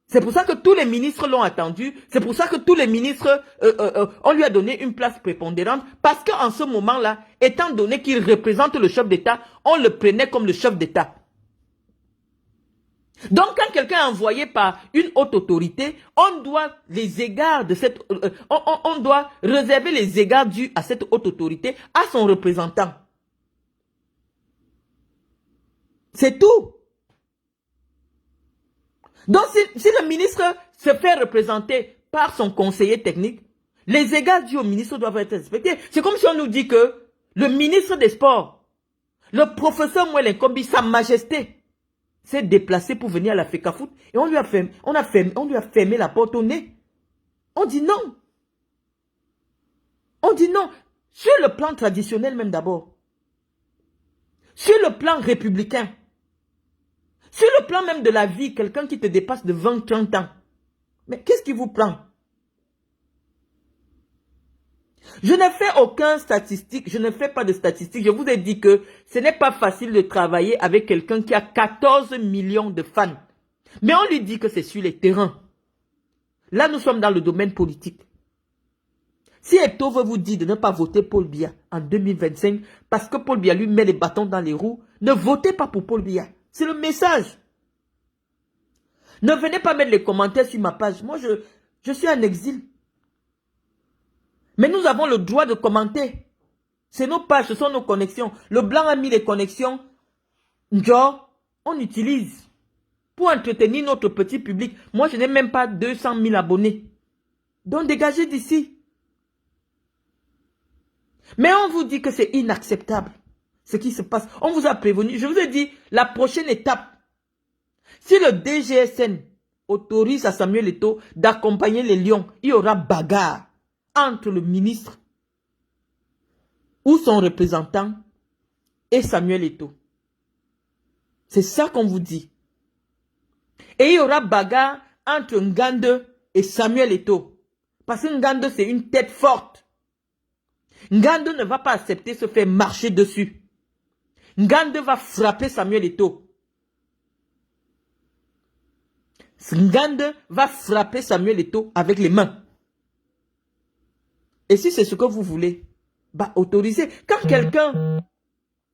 C'est pour ça que tous les ministres l'ont attendu. C'est pour ça que tous les ministres, on lui a donné une place prépondérante. Parce qu'en ce moment-là, étant donné qu'il représente le chef d'État, on le prenait comme le chef d'État. Donc, quand quelqu'un est envoyé par une haute autorité, on doit les égards de cette, on doit réserver les égards dus à cette haute autorité à son représentant. C'est tout. Donc, si le ministre se fait représenter par son conseiller technique, les égards dus au ministre doivent être respectés. C'est comme si on nous dit que le ministre des Sports, le professeur Mouel Kombi, Sa Majesté, s'est déplacé pour venir à la FECAFOOT et on lui a fermé la porte au nez. On dit non. On dit non. Sur le plan traditionnel même d'abord. Sur le plan républicain. Sur le plan même de la vie, quelqu'un qui te dépasse de 20-30 ans. Mais qu'est-ce qui vous prend? Je ne fais aucun statistique, je ne fais pas de statistiques. Je vous ai dit que ce n'est pas facile de travailler avec quelqu'un qui a 14 millions de fans. Mais on lui dit que c'est sur les terrains. Là, nous sommes dans le domaine politique. Si Eto veut vous dire de ne pas voter Paul Biya en 2025, parce que Paul Biya lui met les bâtons dans les roues, ne votez pas pour Paul Biya. C'est le message. Ne venez pas mettre les commentaires sur ma page. Moi, je suis en exil. Mais nous avons le droit de commenter. C'est nos pages, ce sont nos connexions. Le blanc a mis les connexions. Genre, on utilise pour entretenir notre petit public. Moi, je n'ai même pas 200 000 abonnés. Donc, dégagez d'ici. Mais on vous dit que c'est inacceptable ce qui se passe. On vous a prévenu. Je vous ai dit, la prochaine étape, si le DGSN autorise à Samuel Eto'o d'accompagner les lions, il y aura bagarre entre le ministre ou son représentant et Samuel Eto'o. C'est ça qu'on vous dit. Et il y aura bagarre entre Ngande et Samuel Eto'o. Parce que Ngande, c'est une tête forte. Ngande ne va pas accepter se faire marcher dessus. Ngande va frapper Samuel Eto'o. Ngande va frapper Samuel Eto'o avec les mains. Et si c'est ce que vous voulez, bah autorisez. Quand quelqu'un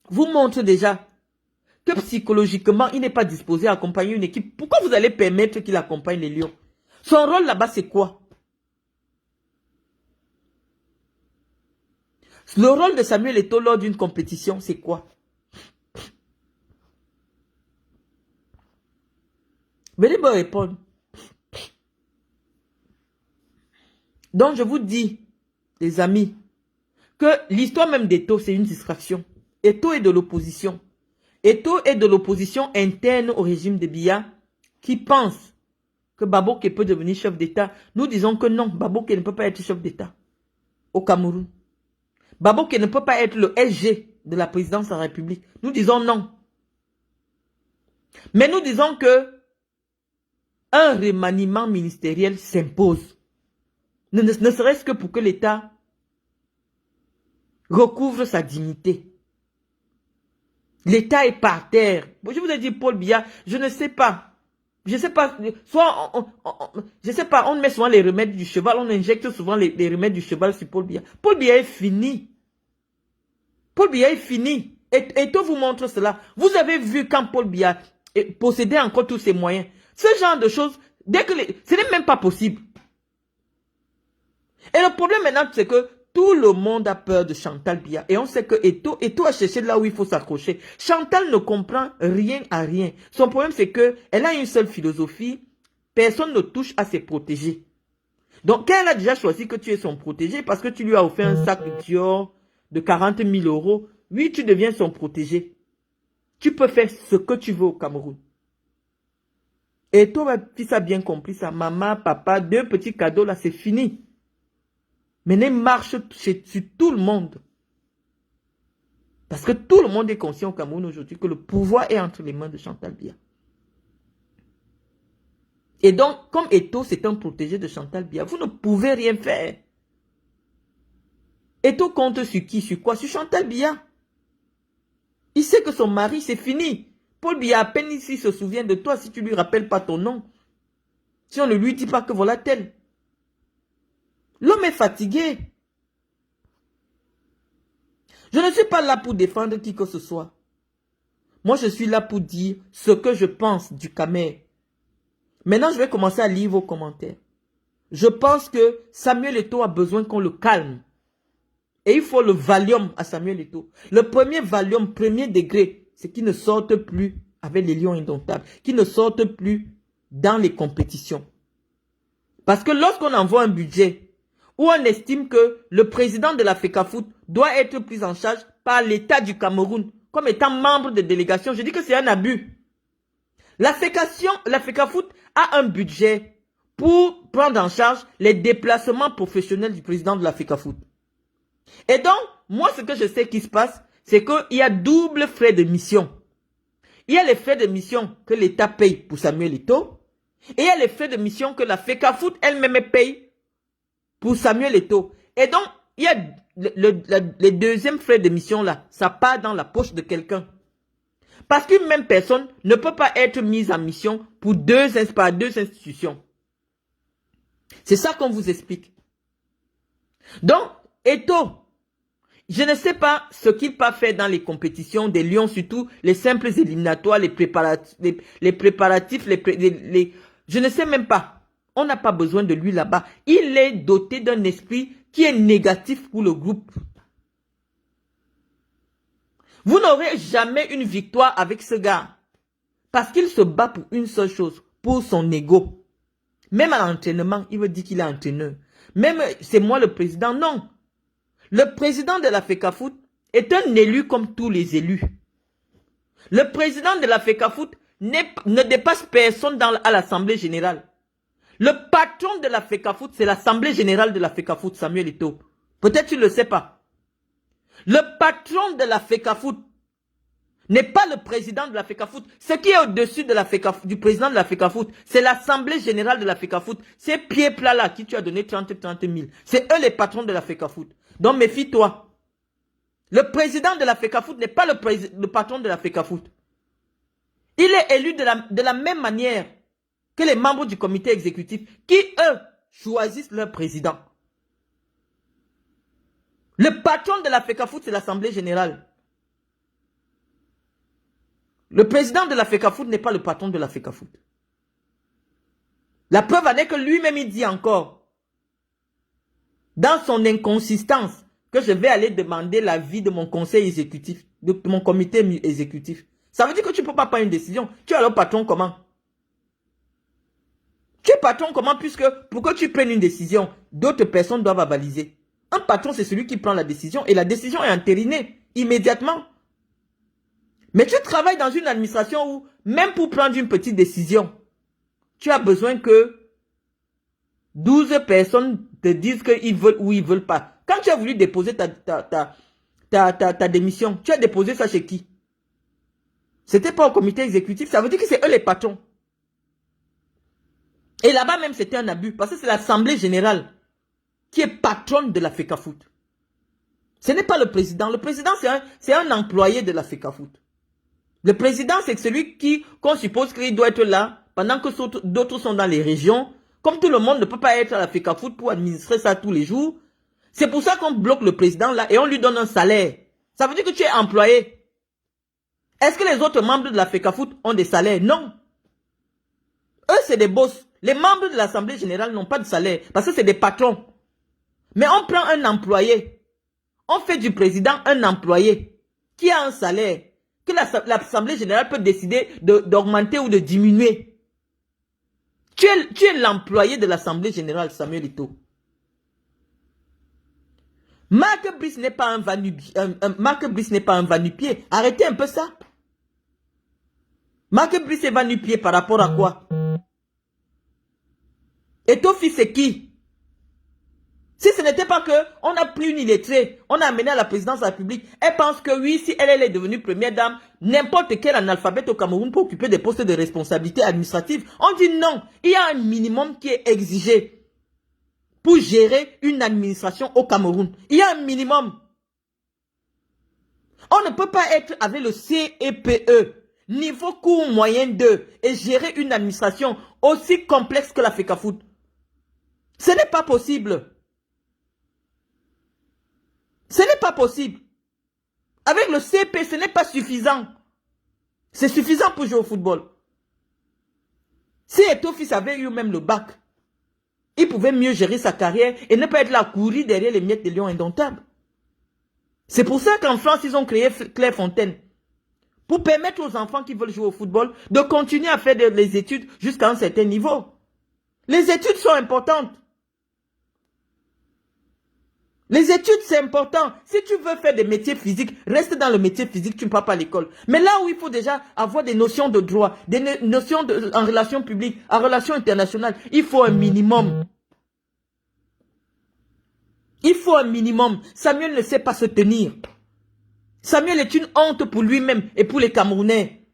vous montre déjà que psychologiquement, il n'est pas disposé à accompagner une équipe, pourquoi vous allez permettre qu'il accompagne les lions? Son rôle là-bas, c'est quoi? Le rôle de Samuel Eto'o lors d'une compétition, c'est quoi? Venez me répondre. Donc, je vous dis, les amis, que l'histoire même d'Eto'o, c'est une distraction. Eto'o est de l'opposition. Eto'o est de l'opposition interne au régime de Biya qui pense que Baboké peut devenir chef d'État. Nous disons que non, Baboké ne peut pas être chef d'État au Cameroun. Baboké ne peut pas être le SG de la présidence de la République. Nous disons non. Mais nous disons que un remaniement ministériel s'impose. Ne serait-ce que pour que l'État recouvre sa dignité. L'État est par terre. Je vous ai dit, Paul Biya, je ne sais pas. Je ne sais pas. Soit, je ne sais pas, on met souvent les remèdes du cheval, on injecte souvent les remèdes du cheval sur Paul Biya. Paul Biya est fini. Paul Biya est fini. Et tout vous montre cela. Vous avez vu quand Paul Biya possédait encore tous ses moyens. Ce genre de choses, dès que ce n'est même pas possible. Et le problème maintenant, c'est que tout le monde a peur de Chantal Biya. Et on sait que Eto'o a cherché là où il faut s'accrocher. Chantal ne comprend rien à rien. Son problème, c'est qu'elle a une seule philosophie. Personne ne touche à ses protégés. Donc, quand elle a déjà choisi que tu es son protégé, parce que tu lui as offert un sac Dior de 40 000 €, oui, tu deviens son protégé. Tu peux faire ce que tu veux au Cameroun. Et toi, ma fille a bien compris ça. Maman, papa, 2 petits cadeaux, là, c'est fini. Menez marche sur tout le monde. Parce que tout le monde est conscient au Cameroun aujourd'hui que le pouvoir est entre les mains de Chantal Biya. Et donc, comme Eto'o, c'est un protégé de Chantal Biya, vous ne pouvez rien faire. Eto'o compte sur qui? Sur quoi? Sur Chantal Biya. Il sait que son mari, c'est fini. Paul Biya, à peine ici, se souvient de toi si tu ne lui rappelles pas ton nom. si on ne lui dit pas que voilà tel. L'homme est fatigué. Je ne suis pas là pour défendre qui que ce soit. Moi, je suis là pour dire ce que je pense du Camer. Maintenant, je vais commencer à lire vos commentaires. Je pense que Samuel Eto'o a besoin qu'on le calme. Et il faut le Valium à Samuel Eto'o. Le premier Valium, premier degré, c'est qu'il ne sorte plus avec les lions indomptables. Qu'il ne sorte plus dans les compétitions. Parce que lorsqu'on envoie un budget où on estime que le président de la FECAFOOT doit être pris en charge par l'État du Cameroun comme étant membre de délégation, je dis que c'est un abus. La FECAFOOT a un budget pour prendre en charge les déplacements professionnels du président de la FECAFOOT. Et donc, moi, ce que je sais qui se passe, c'est qu'il y a double frais de mission. Il y a les frais de mission que l'État paye pour Samuel Eto'o, et il y a les frais de mission que la FECAFOOT elle-même paye pour Samuel Eto'o. Et donc, il y a les deuxièmes frais de mission là, ça part dans la poche de quelqu'un. Parce qu'une même personne ne peut pas être mise en mission pour par deux institutions. C'est ça qu'on vous explique. Donc, Eto'o, je ne sais pas ce qu'il peut faire dans les compétitions des Lions, surtout les simples éliminatoires, les préparatifs, je ne sais même pas. On n'a pas besoin de lui là-bas. Il est doté d'un esprit qui est négatif pour le groupe. Vous n'aurez jamais une victoire avec ce gars. Parce qu'il se bat pour une seule chose, pour son ego. Même à l'entraînement, il veut dire qu'il est entraîneur. Même c'est moi le président, non. Le président de la FECAFOOT est un élu comme tous les élus. Le président de la FECAFOOT ne dépasse personne à l'Assemblée générale. Le patron de la FECAFOOT, c'est l'Assemblée générale de la FECAFOOT, Samuel Eto'o. Peut-être tu ne le sais pas. Le patron de la FECAFOOT n'est pas le président de la FECAFOOT. Ce qui est au-dessus du président de la FECAFOOT, c'est l'Assemblée générale de la FECAFOOT. Ces pieds plats-là qui tu as donné 30 000. C'est eux les patrons de la FECAFOOT. Donc méfie-toi. Le président de la FECAFOOT n'est pas le patron de la FECAFOOT. Il est élu de la même manière que les membres du comité exécutif qui, eux, choisissent leur président. Le patron de la FECAFOOT, c'est l'Assemblée générale. Le président de la FECAFOOT n'est pas le patron de la FECAFOOT. La preuve en est que lui-même, il dit encore, dans son inconsistance, que je vais aller demander l'avis de mon conseil exécutif, de mon comité exécutif. Ça veut dire que tu ne peux pas prendre une décision. Tu es alors patron comment? Tu es patron comment puisque pour que tu prennes une décision, d'autres personnes doivent avaliser. Un patron, c'est celui qui prend la décision et la décision est entérinée immédiatement. Mais tu travailles dans une administration où, même pour prendre une petite décision, tu as besoin que 12 personnes te disent qu'ils veulent ou ils ne veulent pas. Quand tu as voulu déposer ta démission, tu as déposé ça chez qui? C'était pas au comité exécutif, ça veut dire que c'est eux les patrons. Et là-bas même, c'était un abus, parce que c'est l'Assemblée générale qui est patronne de la FECAFOOT. Ce n'est pas le président. Le président, c'est un employé de la FECAFOOT. Le président, c'est celui qu'on suppose qu'il doit être là pendant que d'autres sont dans les régions. Comme tout le monde ne peut pas être à la FECAFOOT pour administrer ça tous les jours. C'est pour ça qu'on bloque le président là et on lui donne un salaire. Ça veut dire que tu es employé. Est-ce que les autres membres de la FECAFOOT ont des salaires? Non. Eux, c'est des boss. Les membres de l'Assemblée générale n'ont pas de salaire parce que c'est des patrons. Mais on prend un employé. On fait du président un employé qui a un salaire que l'Assemblée générale peut décider d'augmenter ou de diminuer. Tu es l'employé de l'Assemblée générale, Samuel Eto'o. Marc Brice n'est pas un va-nu-pied. Arrêtez un peu ça. Marc Brice est va-nu-pied par rapport à quoi? Eto'o fils c'est qui? Si ce n'était pas qu'on a pris une illettrée, on a amené à la présidence de la République, elle pense que oui, si elle est devenue première dame, n'importe quel analphabète au Cameroun peut occuper des postes de responsabilité administrative. On dit non, il y a un minimum qui est exigé pour gérer une administration au Cameroun. Il y a un minimum. On ne peut pas être avec le CEPE niveau court moyen 2 et gérer une administration aussi complexe que la FECAFOOT. Ce n'est pas possible. Ce n'est pas possible. Avec le CP, ce n'est pas suffisant. C'est suffisant pour jouer au football. Si Eto'o-Fils avait eu même le bac, il pouvait mieux gérer sa carrière et ne pas être là à courir derrière les miettes de lions indomptables. C'est pour ça qu'en France, ils ont créé Clairefontaine. Pour permettre aux enfants qui veulent jouer au football de continuer à faire les études jusqu'à un certain niveau. Les études sont importantes. Les études, c'est important. Si tu veux faire des métiers physiques, reste dans le métier physique, tu ne pars pas à l'école. Mais là où il faut déjà avoir des notions de droit, des notions en relations publiques, en relations internationales, il faut un minimum. Il faut un minimum. Samuel ne sait pas se tenir. Samuel est une honte pour lui-même et pour les Camerounais.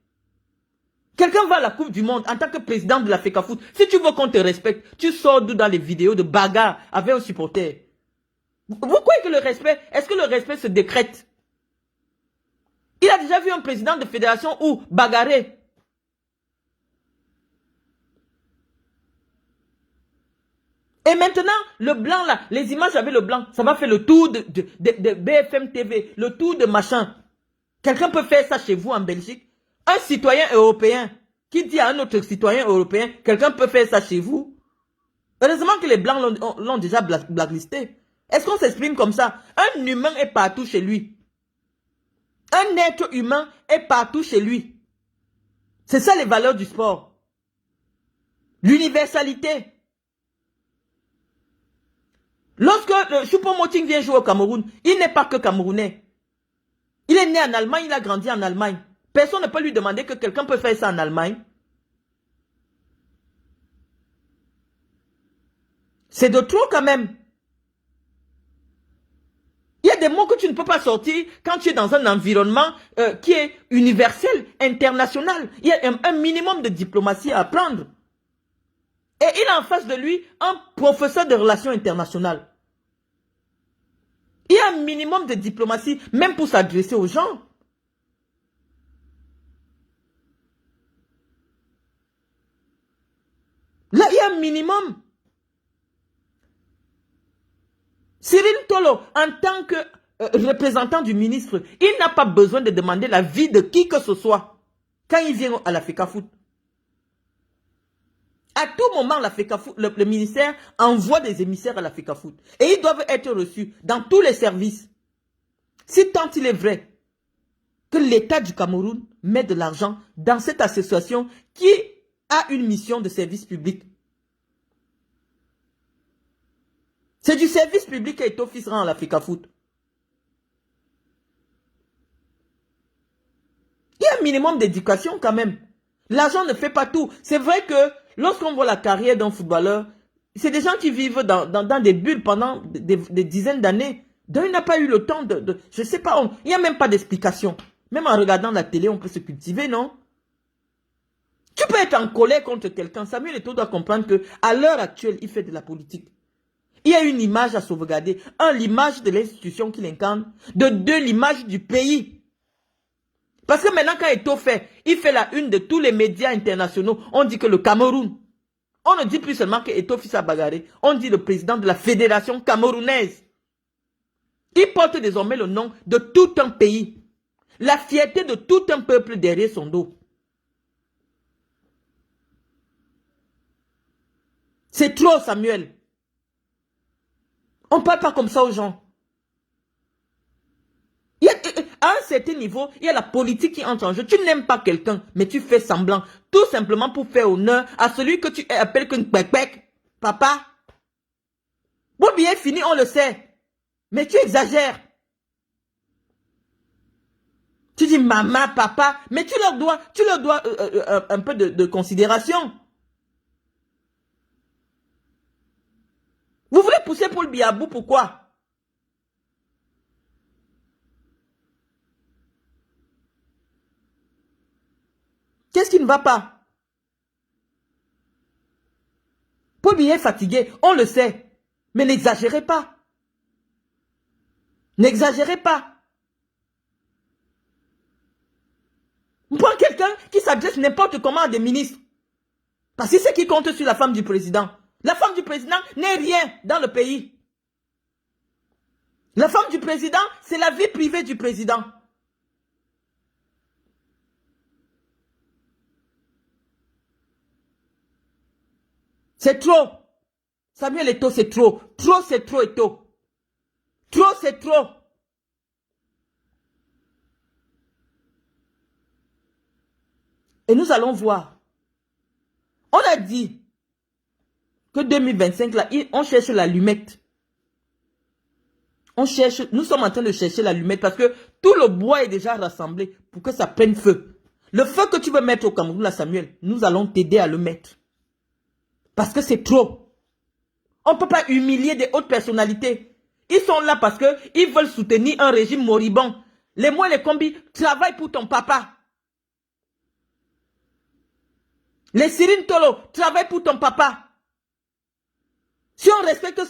Quelqu'un va à la Coupe du Monde en tant que président de la FECAFOOT. Si tu veux qu'on te respecte, tu sors d'où dans les vidéos de bagarre avec un supporter. Vous croyez que le respect, est-ce que le respect se décrète? Il a déjà vu un président de fédération où bagarrer. Et maintenant, le blanc là, les images avec le blanc, ça va faire le tour de BFM TV, le tour de machin. Quelqu'un peut faire ça chez vous en Belgique? Un citoyen européen qui dit à un autre citoyen européen, quelqu'un peut faire ça chez vous? Heureusement que les blancs l'ont déjà blacklisté. Est-ce qu'on s'exprime comme ça? Un humain est partout chez lui. Un être humain est partout chez lui. C'est ça les valeurs du sport. L'universalité. Lorsque le Choupo-Moting vient jouer au Cameroun, il n'est pas que Camerounais. Il est né en Allemagne, il a grandi en Allemagne. Personne ne peut lui demander que quelqu'un peut faire ça en Allemagne. C'est de trop quand même. Il y a des mots que tu ne peux pas sortir quand tu es dans un environnement qui est universel, international. Il y a un minimum de diplomatie à apprendre. Et il a en face de lui un professeur de relations internationales. Il y a un minimum de diplomatie, même pour s'adresser aux gens. Là, il y a un minimum. Cyril Tolo, en tant que représentant du ministre, il n'a pas besoin de demander l'avis de qui que ce soit quand il vient à la FECAFOOT. À tout moment, la FECAFOOT, le ministère envoie des émissaires à la FECAFOOT. Et ils doivent être reçus dans tous les services. Si tant il est vrai que l'État du Cameroun met de l'argent dans cette association qui a une mission de service public. C'est du service public que Eto'o-Fils rend à la FECAFOOT. Il y a un minimum d'éducation quand même. L'argent ne fait pas tout. C'est vrai que lorsqu'on voit la carrière d'un footballeur, c'est des gens qui vivent dans des bulles pendant des dizaines d'années. Donc il n'a pas eu le temps je ne sais pas, il n'y a même pas d'explication. Même en regardant la télé, on peut se cultiver, non? Tu peux être en colère contre quelqu'un. Samuel Eto'o doit comprendre qu'à l'heure actuelle, il fait de la politique. Il y a une image à sauvegarder. Un, l'image de l'institution qu'il incarne. De deux, l'image du pays. Parce que maintenant, quand Eto'o fait, il fait la une de tous les médias internationaux. On dit que le Cameroun. On ne dit plus seulement que Eto'o-Fils a bagarré. On dit le président de la fédération camerounaise. Il porte désormais le nom de tout un pays. La fierté de tout un peuple derrière son dos. C'est trop, Samuel. On ne parle pas comme ça aux gens. À un certain niveau, il y a la politique qui entre en jeu. Tu n'aimes pas quelqu'un, mais tu fais semblant. Tout simplement pour faire honneur à celui que tu appelles qu'un pec-pec. Papa. Bon, bien fini, on le sait. Mais tu exagères. Tu dis maman, papa, mais tu leur dois un peu de considération. Vous voulez pousser Paul Biya à bout, pourquoi? Qu'est-ce qui ne va pas? Paul Biya est fatigué, on le sait. Mais n'exagérez pas. N'exagérez pas. On prend quelqu'un qui s'adresse n'importe comment à des ministres. Parce que c'est ce qui compte sur la femme du président. La femme du président n'est rien dans le pays. La femme du président, c'est la vie privée du président. C'est trop. Samuel Eto'o, c'est trop. Trop, c'est trop, Eto'o. Trop, c'est trop. Et nous allons voir. On a dit que 2025, là, on cherche l'allumette. Nous sommes en train de chercher l'allumette parce que tout le bois est déjà rassemblé pour que ça prenne feu. Le feu que tu veux mettre au Cameroun, là, Samuel, nous allons t'aider à le mettre. Parce que c'est trop. On ne peut pas humilier des hautes personnalités. Ils sont là parce qu'ils veulent soutenir un régime moribond. Les mots et les combis travaillent pour ton papa. Les Sirine Tolo travaillent pour ton papa. Si on respecte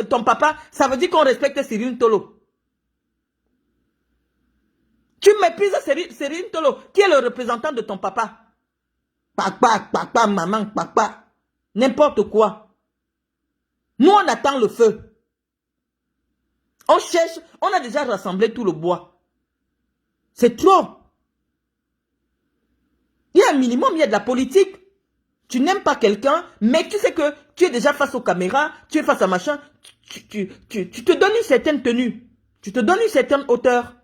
ton papa, ça veut dire qu'on respecte Sirine Tolo. Tu méprises Sirine Tolo, qui est le représentant de ton papa. Papa, maman, papa. N'importe quoi. Nous, on attend le feu. On cherche, on a déjà rassemblé tout le bois. C'est trop. Il y a un minimum, il y a de la politique. Tu n'aimes pas quelqu'un, mais tu sais que tu es déjà face aux caméras, tu es face à machin, tu te donnes une certaine tenue. Tu te donnes une certaine hauteur.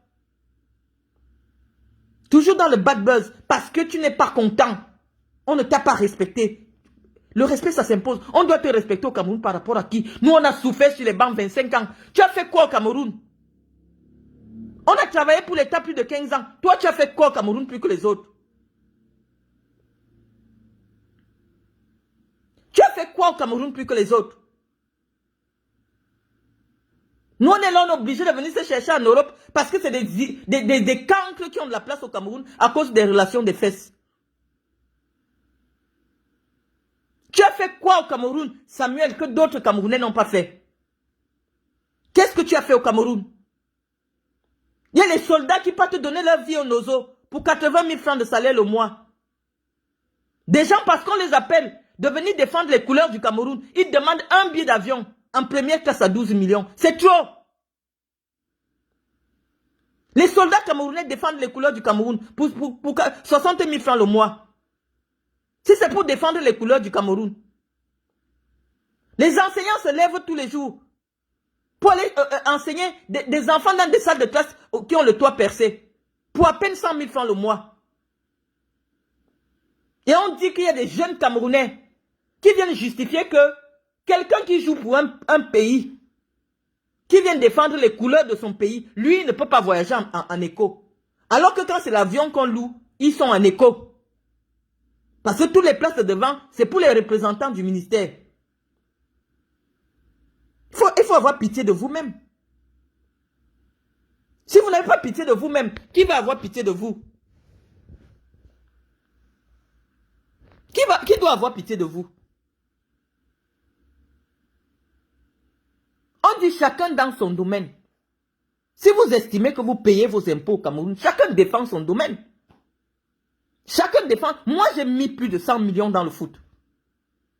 Toujours dans le bad buzz, parce que tu n'es pas content. On ne t'a pas respecté. Le respect, ça s'impose. On doit te respecter au Cameroun par rapport à qui? Nous, on a souffert sur les bancs 25 ans. Tu as fait quoi au Cameroun? On a travaillé pour l'État plus de 15 ans. Toi, tu as fait quoi au Cameroun plus que les autres? Tu as fait quoi au Cameroun plus que les autres? Nous, on est là, on est obligé de venir se chercher en Europe parce que c'est des cancres qui ont de la place au Cameroun à cause des relations des fesses. Tu as fait quoi au Cameroun, Samuel, que d'autres Camerounais n'ont pas fait? Qu'est-ce que tu as fait au Cameroun? Il y a les soldats qui partent donner leur vie au Nozo pour 80 000 francs de salaire le mois. Des gens, parce qu'on les appelle de venir défendre les couleurs du Cameroun, ils demandent un billet d'avion en première classe à 12 millions. C'est trop. Les soldats camerounais défendent les couleurs du Cameroun pour 60 000 francs le mois. Si c'est pour défendre les couleurs du Cameroun. Les enseignants se lèvent tous les jours pour aller enseigner des enfants dans des salles de classe qui ont le toit percé. Pour à peine 100 000 francs le mois. Et on dit qu'il y a des jeunes Camerounais qui viennent justifier que quelqu'un qui joue pour un pays, qui vient défendre les couleurs de son pays, lui, il ne peut pas voyager en éco. Alors que quand c'est l'avion qu'on loue, ils sont en éco. Parce que toutes les places de devant, c'est pour les représentants du ministère. Il faut avoir pitié de vous-même. Si vous n'avez pas pitié de vous-même, qui va avoir pitié de vous? Qui doit avoir pitié de vous? On dit chacun dans son domaine. Si vous estimez que vous payez vos impôts au Cameroun, chacun défend son domaine. Chacun défend. Moi, j'ai mis plus de 100 millions dans le foot.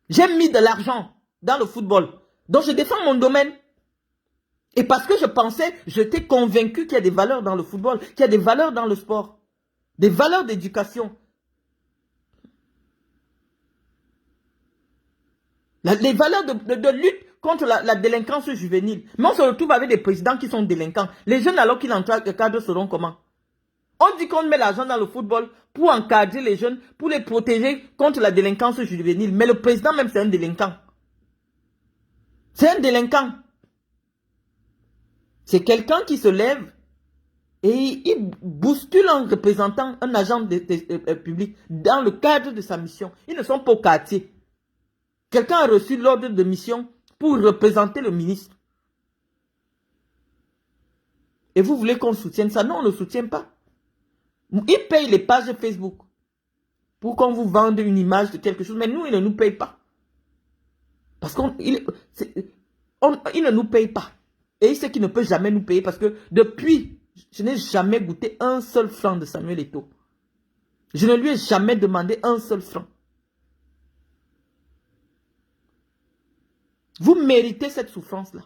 J'ai mis de l'argent dans le football. Donc, je défends mon domaine. Et parce que je pensais, j'étais convaincu qu'il y a des valeurs dans le football, qu'il y a des valeurs dans le sport, des valeurs d'éducation. Les valeurs de lutte contre la délinquance juvénile. Mais on se retrouve avec des présidents qui sont délinquants. Les jeunes, alors qu'ils entrent le cadre, seront comment? On dit qu'on met l'argent dans le football pour encadrer les jeunes, pour les protéger contre la délinquance juvénile. Mais le président même, c'est un délinquant. C'est un délinquant. C'est quelqu'un qui se lève et il bouscule en représentant un agent public dans le cadre de sa mission. Ils ne sont pas au quartier. Quelqu'un a reçu l'ordre de mission pour représenter le ministre. Et vous voulez qu'on soutienne ça? Non, on ne le soutient pas. Ils payent les pages Facebook pour qu'on vous vende une image de quelque chose. Mais nous, ils ne nous payent pas. Parce qu'ils ne nous payent pas. Et il sait qu'il ne peut jamais nous payer parce que depuis, je n'ai jamais goûté un seul franc de Samuel Eto'o. Je ne lui ai jamais demandé un seul franc. Vous méritez cette souffrance-là.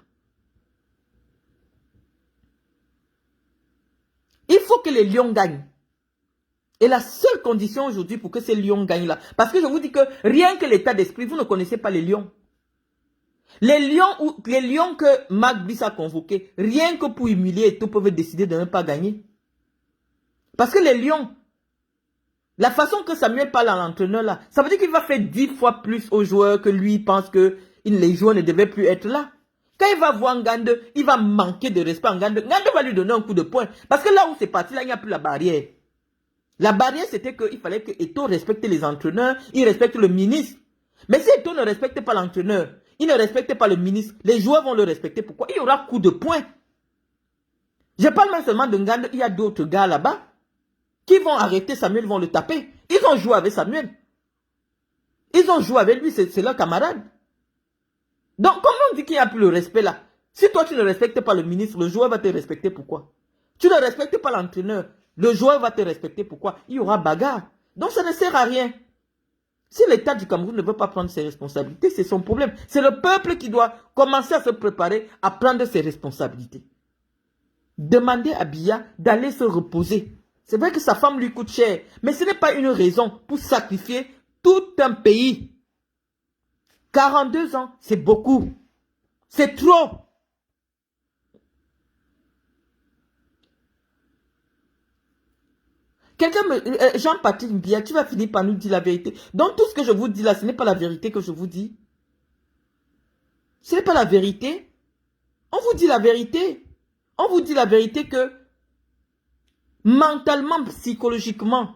Il faut que les lions gagnent. Et la seule condition aujourd'hui pour que ces lions gagnent là, parce que je vous dis que rien que l'état d'esprit, vous ne connaissez pas les lions. Les lions que Marc Brice a convoqués, rien que pour humilier et tout, peuvent décider de ne pas gagner. Parce que les lions, la façon que Samuel parle à l'entraîneur là, ça veut dire qu'il va faire 10 fois plus aux joueurs que lui pense que les joueurs ne devaient plus être là. Quand il va voir Ngande, il va manquer de respect à Ngande. Ngande va lui donner un coup de poing. Parce que là où c'est parti, là, il n'y a plus la barrière. La barrière, c'était qu'il fallait que Eto'o respecte les entraîneurs, il respecte le ministre. Mais si Eto'o ne respecte pas l'entraîneur, il ne respecte pas le ministre, les joueurs vont le respecter. Pourquoi? Il y aura coup de poing. Je parle même seulement de Ngande, il y a d'autres gars là-bas qui vont arrêter Samuel, vont le taper. Ils ont joué avec Samuel. Ils ont joué avec lui, c'est leur camarade. Donc, comment on dit qu'il n'y a plus le respect là? Si toi, tu ne respectes pas le ministre, le joueur va te respecter. Pourquoi? Tu ne respectes pas l'entraîneur, le joueur va te respecter. Pourquoi? Il y aura bagarre. Donc, ça ne sert à rien. Si l'État du Cameroun ne veut pas prendre ses responsabilités, c'est son problème. C'est le peuple qui doit commencer à se préparer à prendre ses responsabilités. Demandez à Biya d'aller se reposer. C'est vrai que sa femme lui coûte cher, mais ce n'est pas une raison pour sacrifier tout un pays. 42 ans, c'est beaucoup. C'est trop. Quelqu'un me... Jean-Patrick Biya, tu vas finir par nous dire la vérité. Donc tout ce que je vous dis là, ce n'est pas la vérité que je vous dis. Ce n'est pas la vérité. On vous dit la vérité. On vous dit la vérité que mentalement, psychologiquement,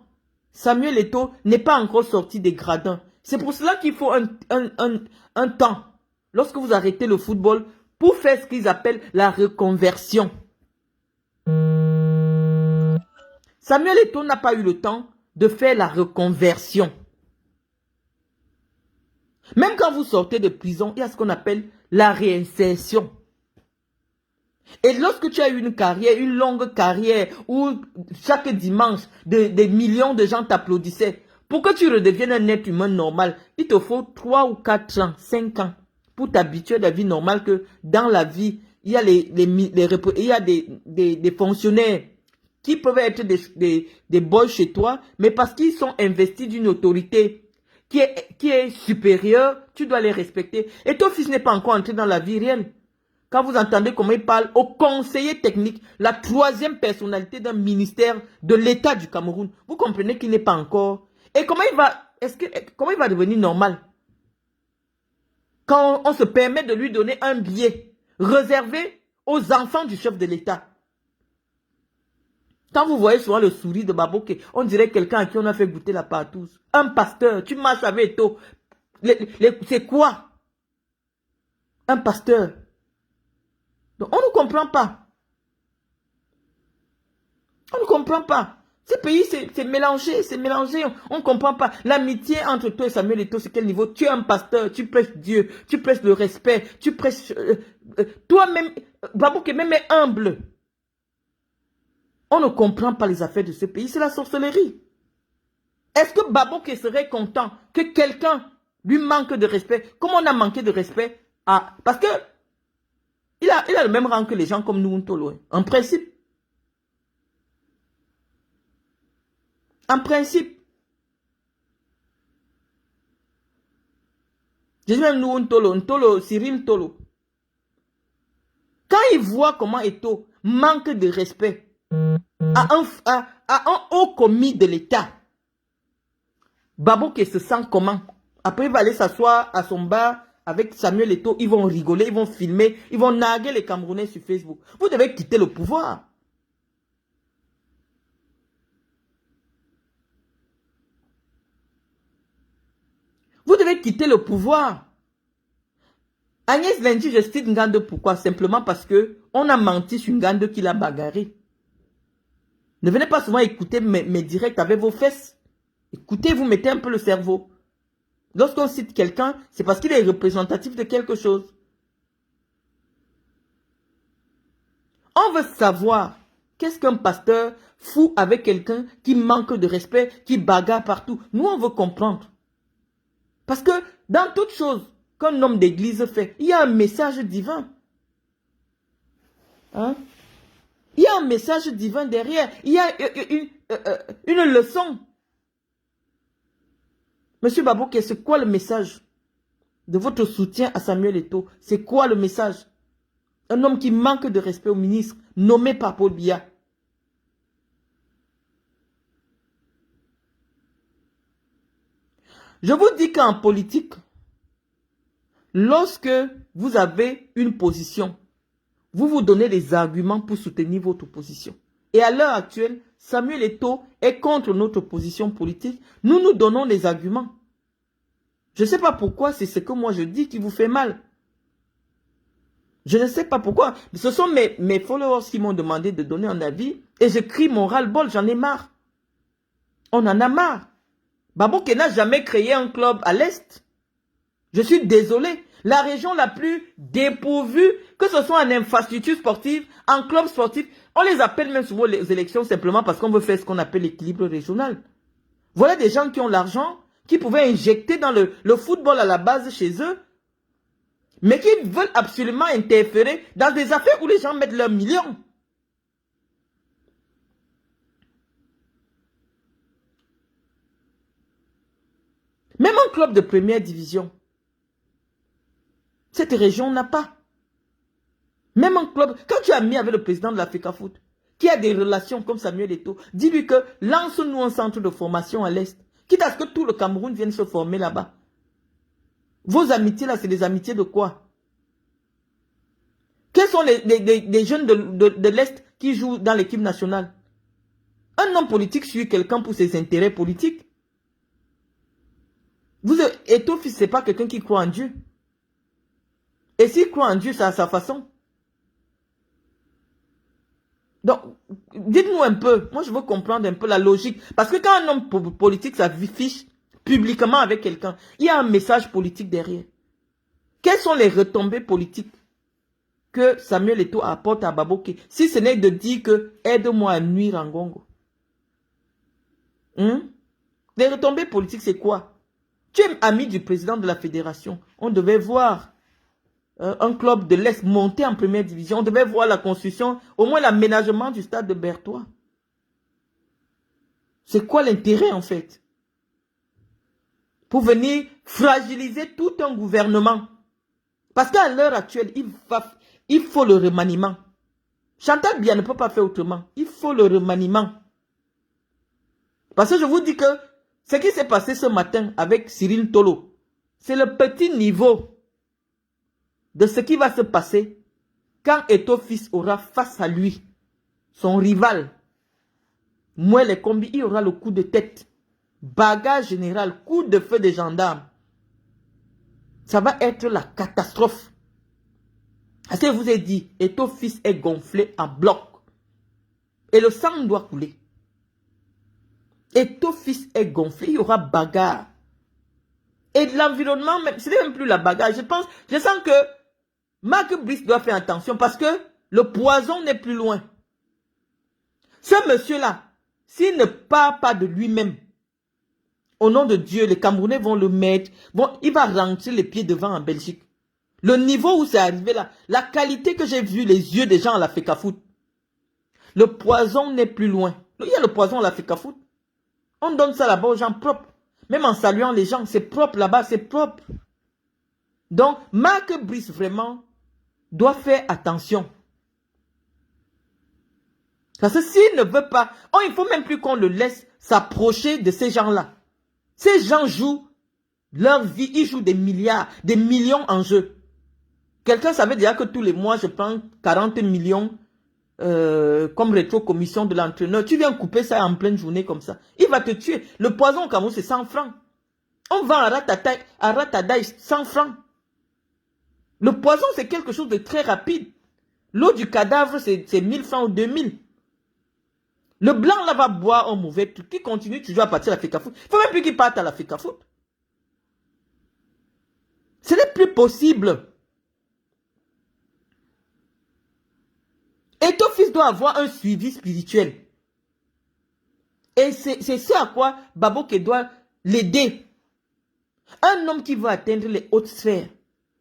Samuel Eto'o n'est pas encore sorti des gradins. C'est pour cela qu'il faut un temps, lorsque vous arrêtez le football, pour faire ce qu'ils appellent la reconversion. Samuel Eto'o n'a pas eu le temps de faire la reconversion. Même quand vous sortez de prison, il y a ce qu'on appelle la réinsertion. Et lorsque tu as eu une carrière, une longue carrière, où chaque dimanche, des millions de gens t'applaudissaient, pour que tu redeviennes un être humain normal, il te faut 3 ou 4 ans, 5 ans, pour t'habituer à la vie normale, que dans la vie, il y a, il y a des fonctionnaires qui peuvent être des boys chez toi, mais parce qu'ils sont investis d'une autorité qui est supérieure, tu dois les respecter. Et ton fils n'est pas encore entré dans la vie réelle. Quand vous entendez comment il parle au conseiller technique, la 3e personnalité d'un ministère de l'État du Cameroun, vous comprenez qu'il n'est pas encore. Et comment comment il va devenir normal? Quand on se permet de lui donner un billet réservé aux enfants du chef de l'État. Quand vous voyez souvent le sourire de Baboke, on dirait quelqu'un à qui on a fait goûter la partouze. Un pasteur, tu marches avec toi. C'est quoi? Un pasteur. Donc, on ne comprend pas. On ne comprend pas. Ce pays, c'est mélangé, c'est mélangé. On ne comprend pas. L'amitié entre toi et Samuel Eto'o, c'est quel niveau? Tu es un pasteur, tu prêches Dieu, tu prêches le respect, tu prêches... toi-même, Babouke même est humble. On ne comprend pas les affaires de ce pays, c'est la sorcellerie. Est-ce que Babouke serait content que quelqu'un lui manque de respect, comme on a manqué de respect à... Parce que il a le même rang que les gens comme nous, en principe. En principe. Je dis même nous, Ntolo, Cyril Ntolo. Quand il voit comment Eto'o manque de respect à un haut commis de l'État, Babouke se sent comment? Après, il va aller s'asseoir à son bar avec Samuel Eto'o, ils vont rigoler, ils vont filmer, ils vont narguer les Camerounais sur Facebook. Vous devez quitter le pouvoir. Vous devez quitter le pouvoir. Agnès Lendi, je cite Ngande pourquoi? Simplement parce que on a menti sur Ngande qui l'a bagarré. Ne venez pas souvent écouter mes directs avec vos fesses. Écoutez, vous mettez un peu le cerveau. Lorsqu'on cite quelqu'un, c'est parce qu'il est représentatif de quelque chose. On veut savoir Qu'est-ce qu'un pasteur fou avec quelqu'un qui manque de respect, qui bagarre partout? Nous, on veut comprendre. Parce que dans toute chose qu'un homme d'église fait, il y a un message divin. Hein? Il y a un message divin derrière. Il y a une leçon. Monsieur Babouké, c'est quoi le message de votre soutien à Samuel Eto'o? C'est quoi le message? Un homme qui manque de respect au ministre, nommé par Paul Biya. Je vous dis qu'en politique, lorsque vous avez une position, vous vous donnez des arguments pour soutenir votre position. Et à l'heure actuelle, Samuel Eto'o est contre notre position politique. Nous nous donnons des arguments. Je ne sais pas pourquoi c'est ce que moi je dis qui vous fait mal. Je ne sais pas pourquoi. Ce sont mes followers qui m'ont demandé de donner un avis. Et je crie mon ras-le-bol, j'en ai marre. On en a marre. Babouké n'a jamais créé un club à l'Est. Je suis désolé. La région la plus dépourvue, que ce soit en infrastructure sportive, en club sportif, on les appelle même souvent les élections simplement parce qu'on veut faire ce qu'on appelle l'équilibre régional. Voilà des gens qui ont l'argent, qui pouvaient injecter dans le football à la base chez eux, mais qui veulent absolument interférer dans des affaires où les gens mettent leurs millions. Même un club de première division, cette région n'a pas. Même un club, quand tu as mis avec le président de l'Africa Foot, qui a des relations comme Samuel Eto'o, dis-lui que lance-nous un centre de formation à l'Est, quitte à ce que tout le Cameroun vienne se former là-bas. Vos amitiés là, c'est des amitiés de quoi? Quels sont les jeunes de l'Est qui jouent dans l'équipe nationale? Un homme politique suit quelqu'un pour ses intérêts politiques. Eto'o, ce n'est pas quelqu'un qui croit en Dieu. Et s'il croit en Dieu, c'est à sa façon. Donc, dites-nous un peu. Moi, je veux comprendre un peu la logique. Parce que quand un homme politique s'affiche publiquement avec quelqu'un, il y a un message politique derrière. Quelles sont les retombées politiques que Samuel Eto'o apporte à Babouké, si ce n'est de dire que aide-moi à nuire en Ngongo? Les retombées politiques, c'est quoi? Tu es ami du président de la fédération. On devait voir un club de l'Est monter en première division. On devait voir la construction, au moins l'aménagement du stade de Berthois. C'est quoi l'intérêt en fait? Pour venir fragiliser tout un gouvernement. Parce qu'à l'heure actuelle, il faut le remaniement. Chantal Biya ne peut pas faire autrement. Il faut le remaniement. Parce que je vous dis que ce qui s'est passé ce matin avec Cyril Tolo, c'est le petit niveau de ce qui va se passer quand Eto'o fils aura face à lui son rival. Moi, les combis, il y aura le coup de tête. Bagarre générale, coup de feu des gendarmes. Ça va être la catastrophe. Parce que je vous ai dit, Eto'o fils est gonflé en bloc. Et le sang doit couler. Eto'o fils est gonflé, il y aura bagarre. Et l'environnement, ce n'est même plus la bagarre. Je sens que Marc Brice doit faire attention parce que le poison n'est plus loin. Ce monsieur-là, s'il ne part pas de lui-même, au nom de Dieu, les Camerounais vont le mettre. Bon, il va rentrer les pieds devant en Belgique. Le niveau où c'est arrivé là, la qualité que j'ai vu les yeux des gens à l'Africa Foot. Le poison n'est plus loin. Il y a le poison à l'Africa Foot. On donne ça là-bas aux gens propres. Même en saluant les gens, c'est propre là-bas, c'est propre. Donc, Marc Brice vraiment doit faire attention. Parce que s'il ne veut pas, il ne faut même plus qu'on le laisse s'approcher de ces gens-là. Ces gens jouent leur vie, ils jouent des milliards, des millions en jeu. Quelqu'un savait déjà que tous les mois, je prends 40 millions comme rétro-commission de l'entraîneur. Tu viens couper ça en pleine journée comme ça. Il va te tuer. Le poison au Cameroun, c'est 100 francs. On vend à Ratataï 100 francs. Le poison, c'est quelque chose de très rapide. L'eau du cadavre, c'est 1000 francs ou 2000. Le blanc, là, va boire un mauvais truc. Qui continue toujours à partir à l'Africa Foot. Il ne faut même plus qu'il parte à l'Africa Foot. Ce n'est plus possible. Et ton fils doit Eto'o avoir un suivi spirituel. Et c'est ce à quoi Baboké doit l'aider. Un homme qui veut atteindre les hautes sphères,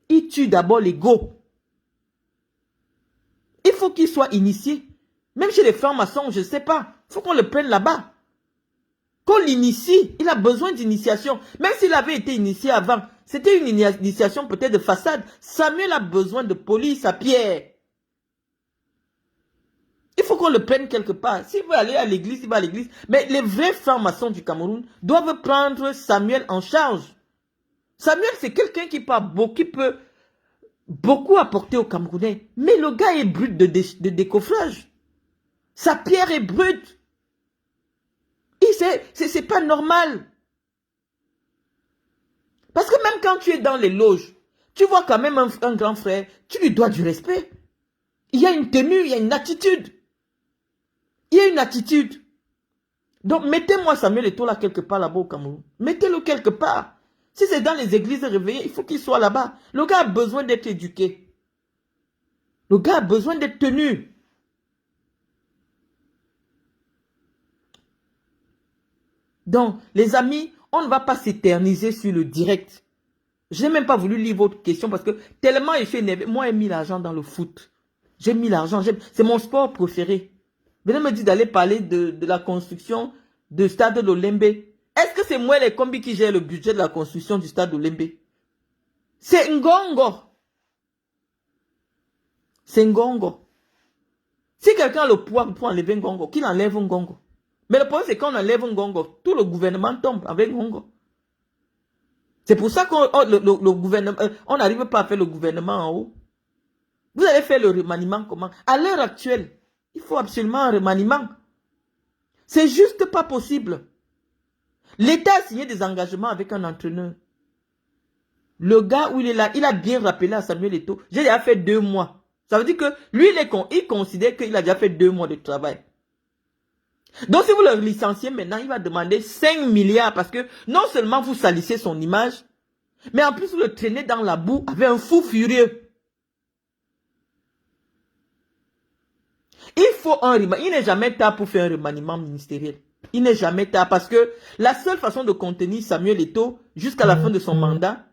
il tue d'abord l'ego. Il faut qu'il soit initié. Même chez les francs-maçons, je ne sais pas. Il faut qu'on le prenne là-bas. Qu'on l'initie. Il a besoin d'initiation. Même s'il avait été initié avant, c'était une initiation peut-être de façade. Samuel a besoin de police à pierre. Il faut qu'on le prenne quelque part. S'il veut aller à l'église, il va à l'église. Mais les vrais francs-maçons du Cameroun doivent prendre Samuel en charge. Samuel, c'est quelqu'un qui peut beaucoup apporter aux Camerounais. Mais le gars est brut de décoffrage. Sa pierre est brute. C'est pas normal. Parce que même quand tu es dans les loges, tu vois quand même un grand frère, tu lui dois du respect. Il y a une tenue, il y a une attitude. Il y a une attitude. Donc, mettez-moi Samuel Eto'o là quelque part là-bas au Cameroun. Mettez-le quelque part. Si c'est dans les églises réveillées, il faut qu'il soit là-bas. Le gars a besoin d'être éduqué. Le gars a besoin d'être tenu. Donc, les amis, on ne va pas s'éterniser sur le direct. Je n'ai même pas voulu lire votre question parce que tellement je suis énervé. Moi, j'ai mis l'argent dans le foot. J'ai mis l'argent. C'est mon sport préféré. Venez me dire d'aller parler de la construction du stade de l'Olembe. Est-ce que c'est moi les combis qui gèrent le budget de la construction du stade de l'Olembe? C'est Ngongo. C'est Ngongo. Si quelqu'un a le pouvoir pour enlever Ngongo, qu'il enlève Ngongo. Mais le problème, c'est qu'on enlève Ngongo, tout le gouvernement tombe avec Ngongo. C'est pour ça qu'on le gouvernement, on n'arrive pas à faire le gouvernement en haut. Vous allez faire le remaniement comment? À l'heure actuelle, il faut absolument un remaniement. C'est juste pas possible. L'État a signé des engagements avec un entraîneur. Le gars où il est là, il a bien rappelé à Samuel Eto'o, j'ai déjà fait 2 mois. Ça veut dire que lui, il considère qu'il a déjà fait 2 mois de travail. Donc si vous le licenciez maintenant, il va demander 5 milliards parce que non seulement vous salissez son image, mais en plus vous le traînez dans la boue avec un fou furieux. Il faut un remaniement. Il n'est jamais tard pour faire un remaniement ministériel. Il n'est jamais tard parce que la seule façon de contenir Samuel Eto'o jusqu'à la fin de son mandat,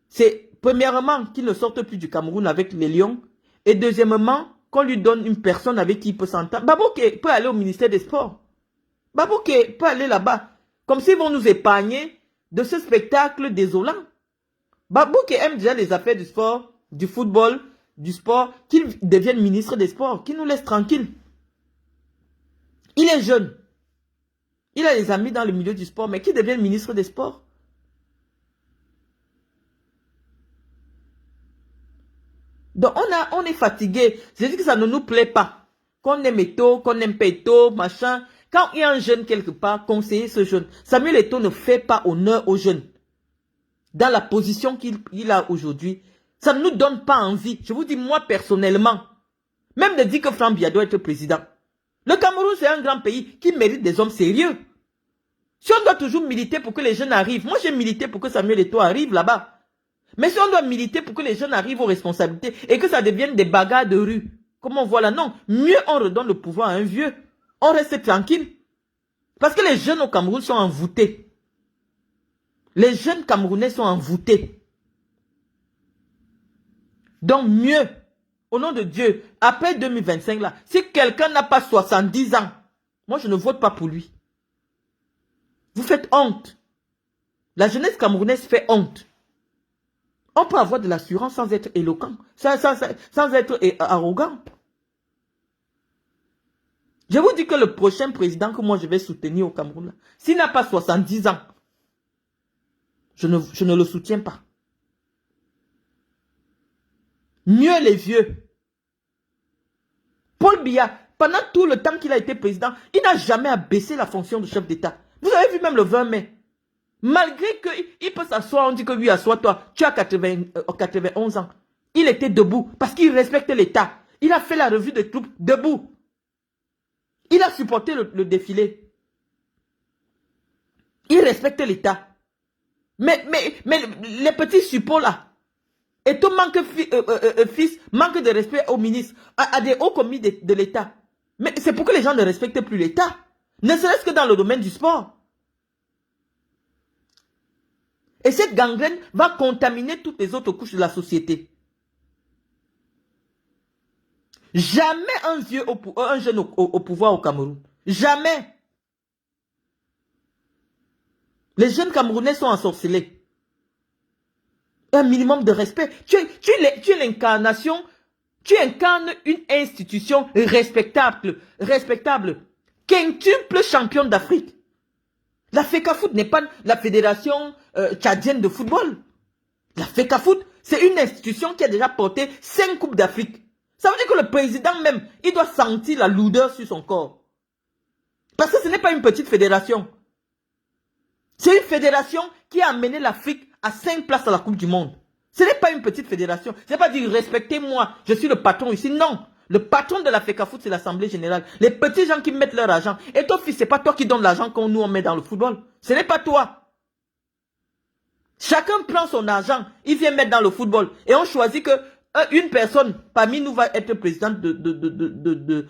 c'est premièrement qu'il ne sorte plus du Cameroun avec les Lions et deuxièmement qu'on lui donne une personne avec qui il peut s'entendre. Baboké peut aller au ministère des Sports. Baboké peut aller là-bas. Comme s'ils vont nous épargner de ce spectacle désolant. Baboké aime déjà les affaires du sport, du football, du sport, qu'il devienne ministre des Sports, qu'il nous laisse tranquille. Il est jeune. Il a des amis dans le milieu du sport, mais qu'il devienne ministre des Sports. Donc on est fatigué. Je dis que ça ne nous plaît pas. Qu'on aime Eto'o, qu'on aime pas Eto'o, machin. Quand il y a un jeune quelque part, conseiller ce jeune. Samuel Eto'o ne fait pas honneur aux jeunes. Dans la position qu'il a aujourd'hui, ça ne nous donne pas envie. Je vous dis, moi personnellement, même de dire que Franck Biya doit être président. Le Cameroun, c'est un grand pays qui mérite des hommes sérieux. Si on doit toujours militer pour que les jeunes arrivent, moi j'ai milité pour que Samuel Eto'o arrive là-bas. Mais si on doit militer pour que les jeunes arrivent aux responsabilités et que ça devienne des bagarres de rue, comme on voit là, non. Mieux on redonne le pouvoir à un vieux. On reste tranquille. Parce que les jeunes au Cameroun sont envoûtés. Les jeunes Camerounais sont envoûtés. Donc mieux, au nom de Dieu, après 2025 là, si quelqu'un n'a pas 70 ans, moi je ne vote pas pour lui. Vous faites honte. La jeunesse camerounaise fait honte. On peut avoir de l'assurance sans être éloquent, sans être arrogant. Je vous dis que le prochain président que moi je vais soutenir au Cameroun, s'il n'a pas 70 ans, je ne le soutiens pas. Mieux les vieux. Paul Biya, pendant tout le temps qu'il a été président, il n'a jamais abaissé la fonction de chef d'État. Vous avez vu même le 20 mai. Malgré qu'il peut s'asseoir, on dit que lui, assois-toi, tu as 91 ans. Il était debout parce qu'il respecte l'État. Il a fait la revue de troupes debout. Il a supporté le défilé. Il respecte l'État. Mais les petits suppôts là, Eto'o manque, fils, manque de respect aux ministres, à des hauts commis de l'État. Mais c'est pour que les gens ne respectent plus l'État. Ne serait-ce que dans le domaine du sport. Et cette gangrène va contaminer toutes les autres couches de la société. Jamais un jeune au pouvoir au Cameroun. Jamais. Les jeunes Camerounais sont ensorcelés. Un minimum de respect. Tu es l'incarnation, tu incarnes une institution respectable. Quintuple championne d'Afrique. La FECAFOOT n'est pas la fédération tchadienne de football. La FECAFOOT, c'est une institution qui a déjà porté 5 coupes d'Afrique. Ça veut dire que le président même, il doit sentir la lourdeur sur son corps. Parce que ce n'est pas une petite fédération. C'est une fédération qui a amené l'Afrique à 5 places à la Coupe du Monde. Ce n'est pas une petite fédération. Ce n'est pas dire respectez-moi, je suis le patron ici. Non. Le patron de la FECAFOOT, c'est l'Assemblée Générale. Les petits gens qui mettent leur argent. Et toi, fils, ce n'est pas toi qui donne l'argent qu'on nous met dans le football. Ce n'est pas toi. Chacun prend son argent, il vient mettre dans le football. Et on choisit que une personne parmi nous va être présidente de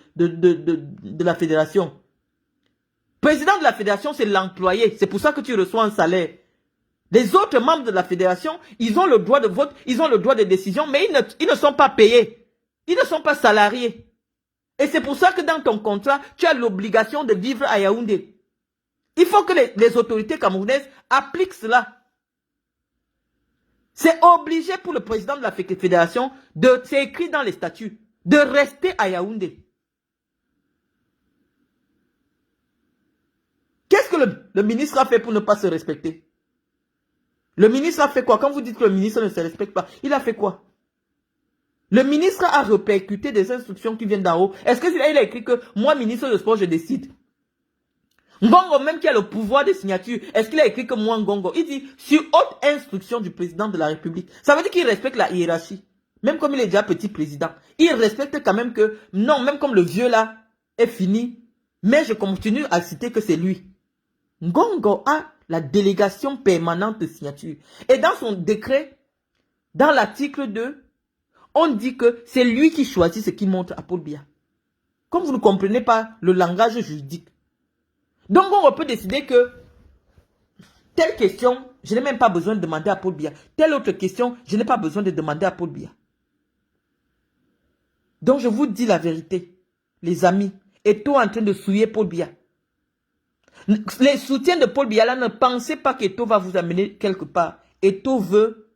la fédération. Président de la fédération, c'est l'employé. C'est pour ça que tu reçois un salaire. Les autres membres de la fédération, ils ont le droit de vote, ils ont le droit de décision, mais ils ne sont pas payés. Ils ne sont pas salariés. Et c'est pour ça que dans ton contrat, tu as l'obligation de vivre à Yaoundé. Il faut que les autorités camerounaises appliquent cela. C'est obligé pour le président de la fédération, c'est écrit dans les statuts, de rester à Yaoundé. Qu'est-ce que le ministre a fait pour ne pas se respecter? Le ministre a fait quoi? Quand vous dites que le ministre ne se respecte pas, il a fait quoi? Le ministre a répercuté des instructions qui viennent d'en haut. Est-ce qu'il a écrit que moi, ministre de sport, je décide? Ngongo, même qui a le pouvoir de signature, est-ce qu'il a écrit que moi, Ngongo? Il dit, sur haute instruction du président de la République. Ça veut dire qu'il respecte la hiérarchie. Même comme il est déjà petit président. Il respecte quand même que, non, même comme le vieux là est fini, mais je continue à citer que c'est lui. Ngongo a la délégation permanente de signature. Et dans son décret, dans l'article 2, on dit que c'est lui qui choisit ce qu'il montre à Paul Biya. Comme vous ne comprenez pas le langage juridique. Donc on peut décider que telle question, je n'ai même pas besoin de demander à Paul Biya. Telle autre question, je n'ai pas besoin de demander à Paul Biya. Donc je vous dis la vérité, les amis. Eto'o en train de souiller Paul Biya. Les soutiens de Paul Biya là, ne pensez pas qu'Eto'o va vous amener quelque part. Eto'o veut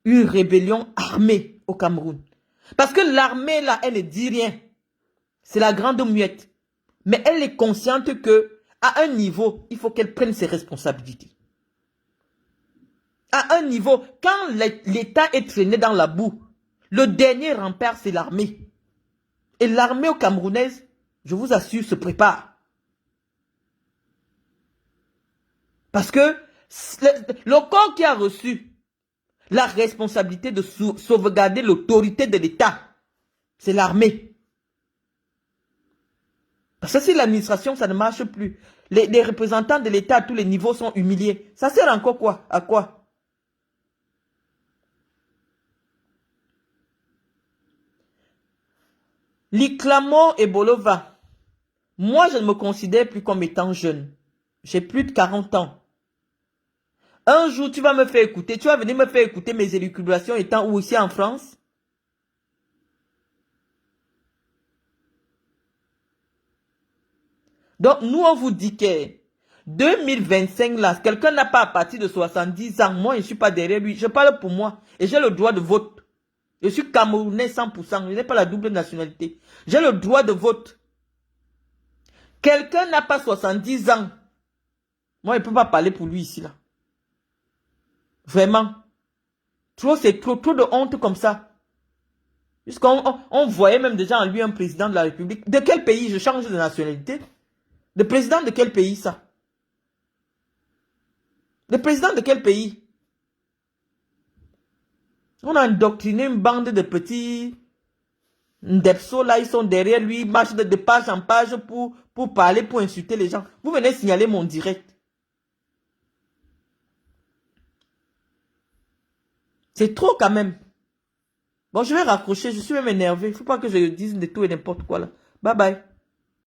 une rébellion armée au Cameroun. Parce que l'armée là, elle ne dit rien. C'est la grande muette. Mais elle est consciente que à un niveau, il faut qu'elle prenne ses responsabilités. À un niveau, quand l'État est traîné dans la boue, le dernier rempart, c'est l'armée. Et l'armée camerounaise, je vous assure, se prépare. Parce que le corps qui a reçu la responsabilité de sauvegarder l'autorité de l'État, c'est l'armée. Parce que si l'administration, ça ne marche plus, les représentants de l'État à tous les niveaux sont humiliés. Ça sert encore quoi? À quoi? Liklamo et Bolova. Moi, je ne me considère plus comme étant jeune. J'ai plus de 40 ans. Un jour, tu vas me faire écouter. Tu vas venir me faire écouter mes élucubrations étant où ici en France? Donc, nous, on vous dit que 2025, là, quelqu'un n'a pas à partir de 70 ans. Moi, je ne suis pas derrière lui. Je parle pour moi. Et j'ai le droit de vote. Je suis Camerounais 100%. Je n'ai pas la double nationalité. J'ai le droit de vote. Quelqu'un n'a pas 70 ans. Moi, je ne peux pas parler pour lui ici, là. Vraiment. C'est trop de honte comme ça. Puisqu'on voyait même déjà en lui un président de la République. De quel pays? Je change de nationalité. Le président de quel pays, ça? Le président de quel pays? On a endoctriné une bande de petits Ndepso, là, ils sont derrière lui, ils marchent de page en page pour parler, pour insulter les gens. Vous venez signaler mon direct. C'est trop quand même. Bon, je vais raccrocher, je suis même énervé. Il ne faut pas que je dise de tout et n'importe quoi là. Bye bye.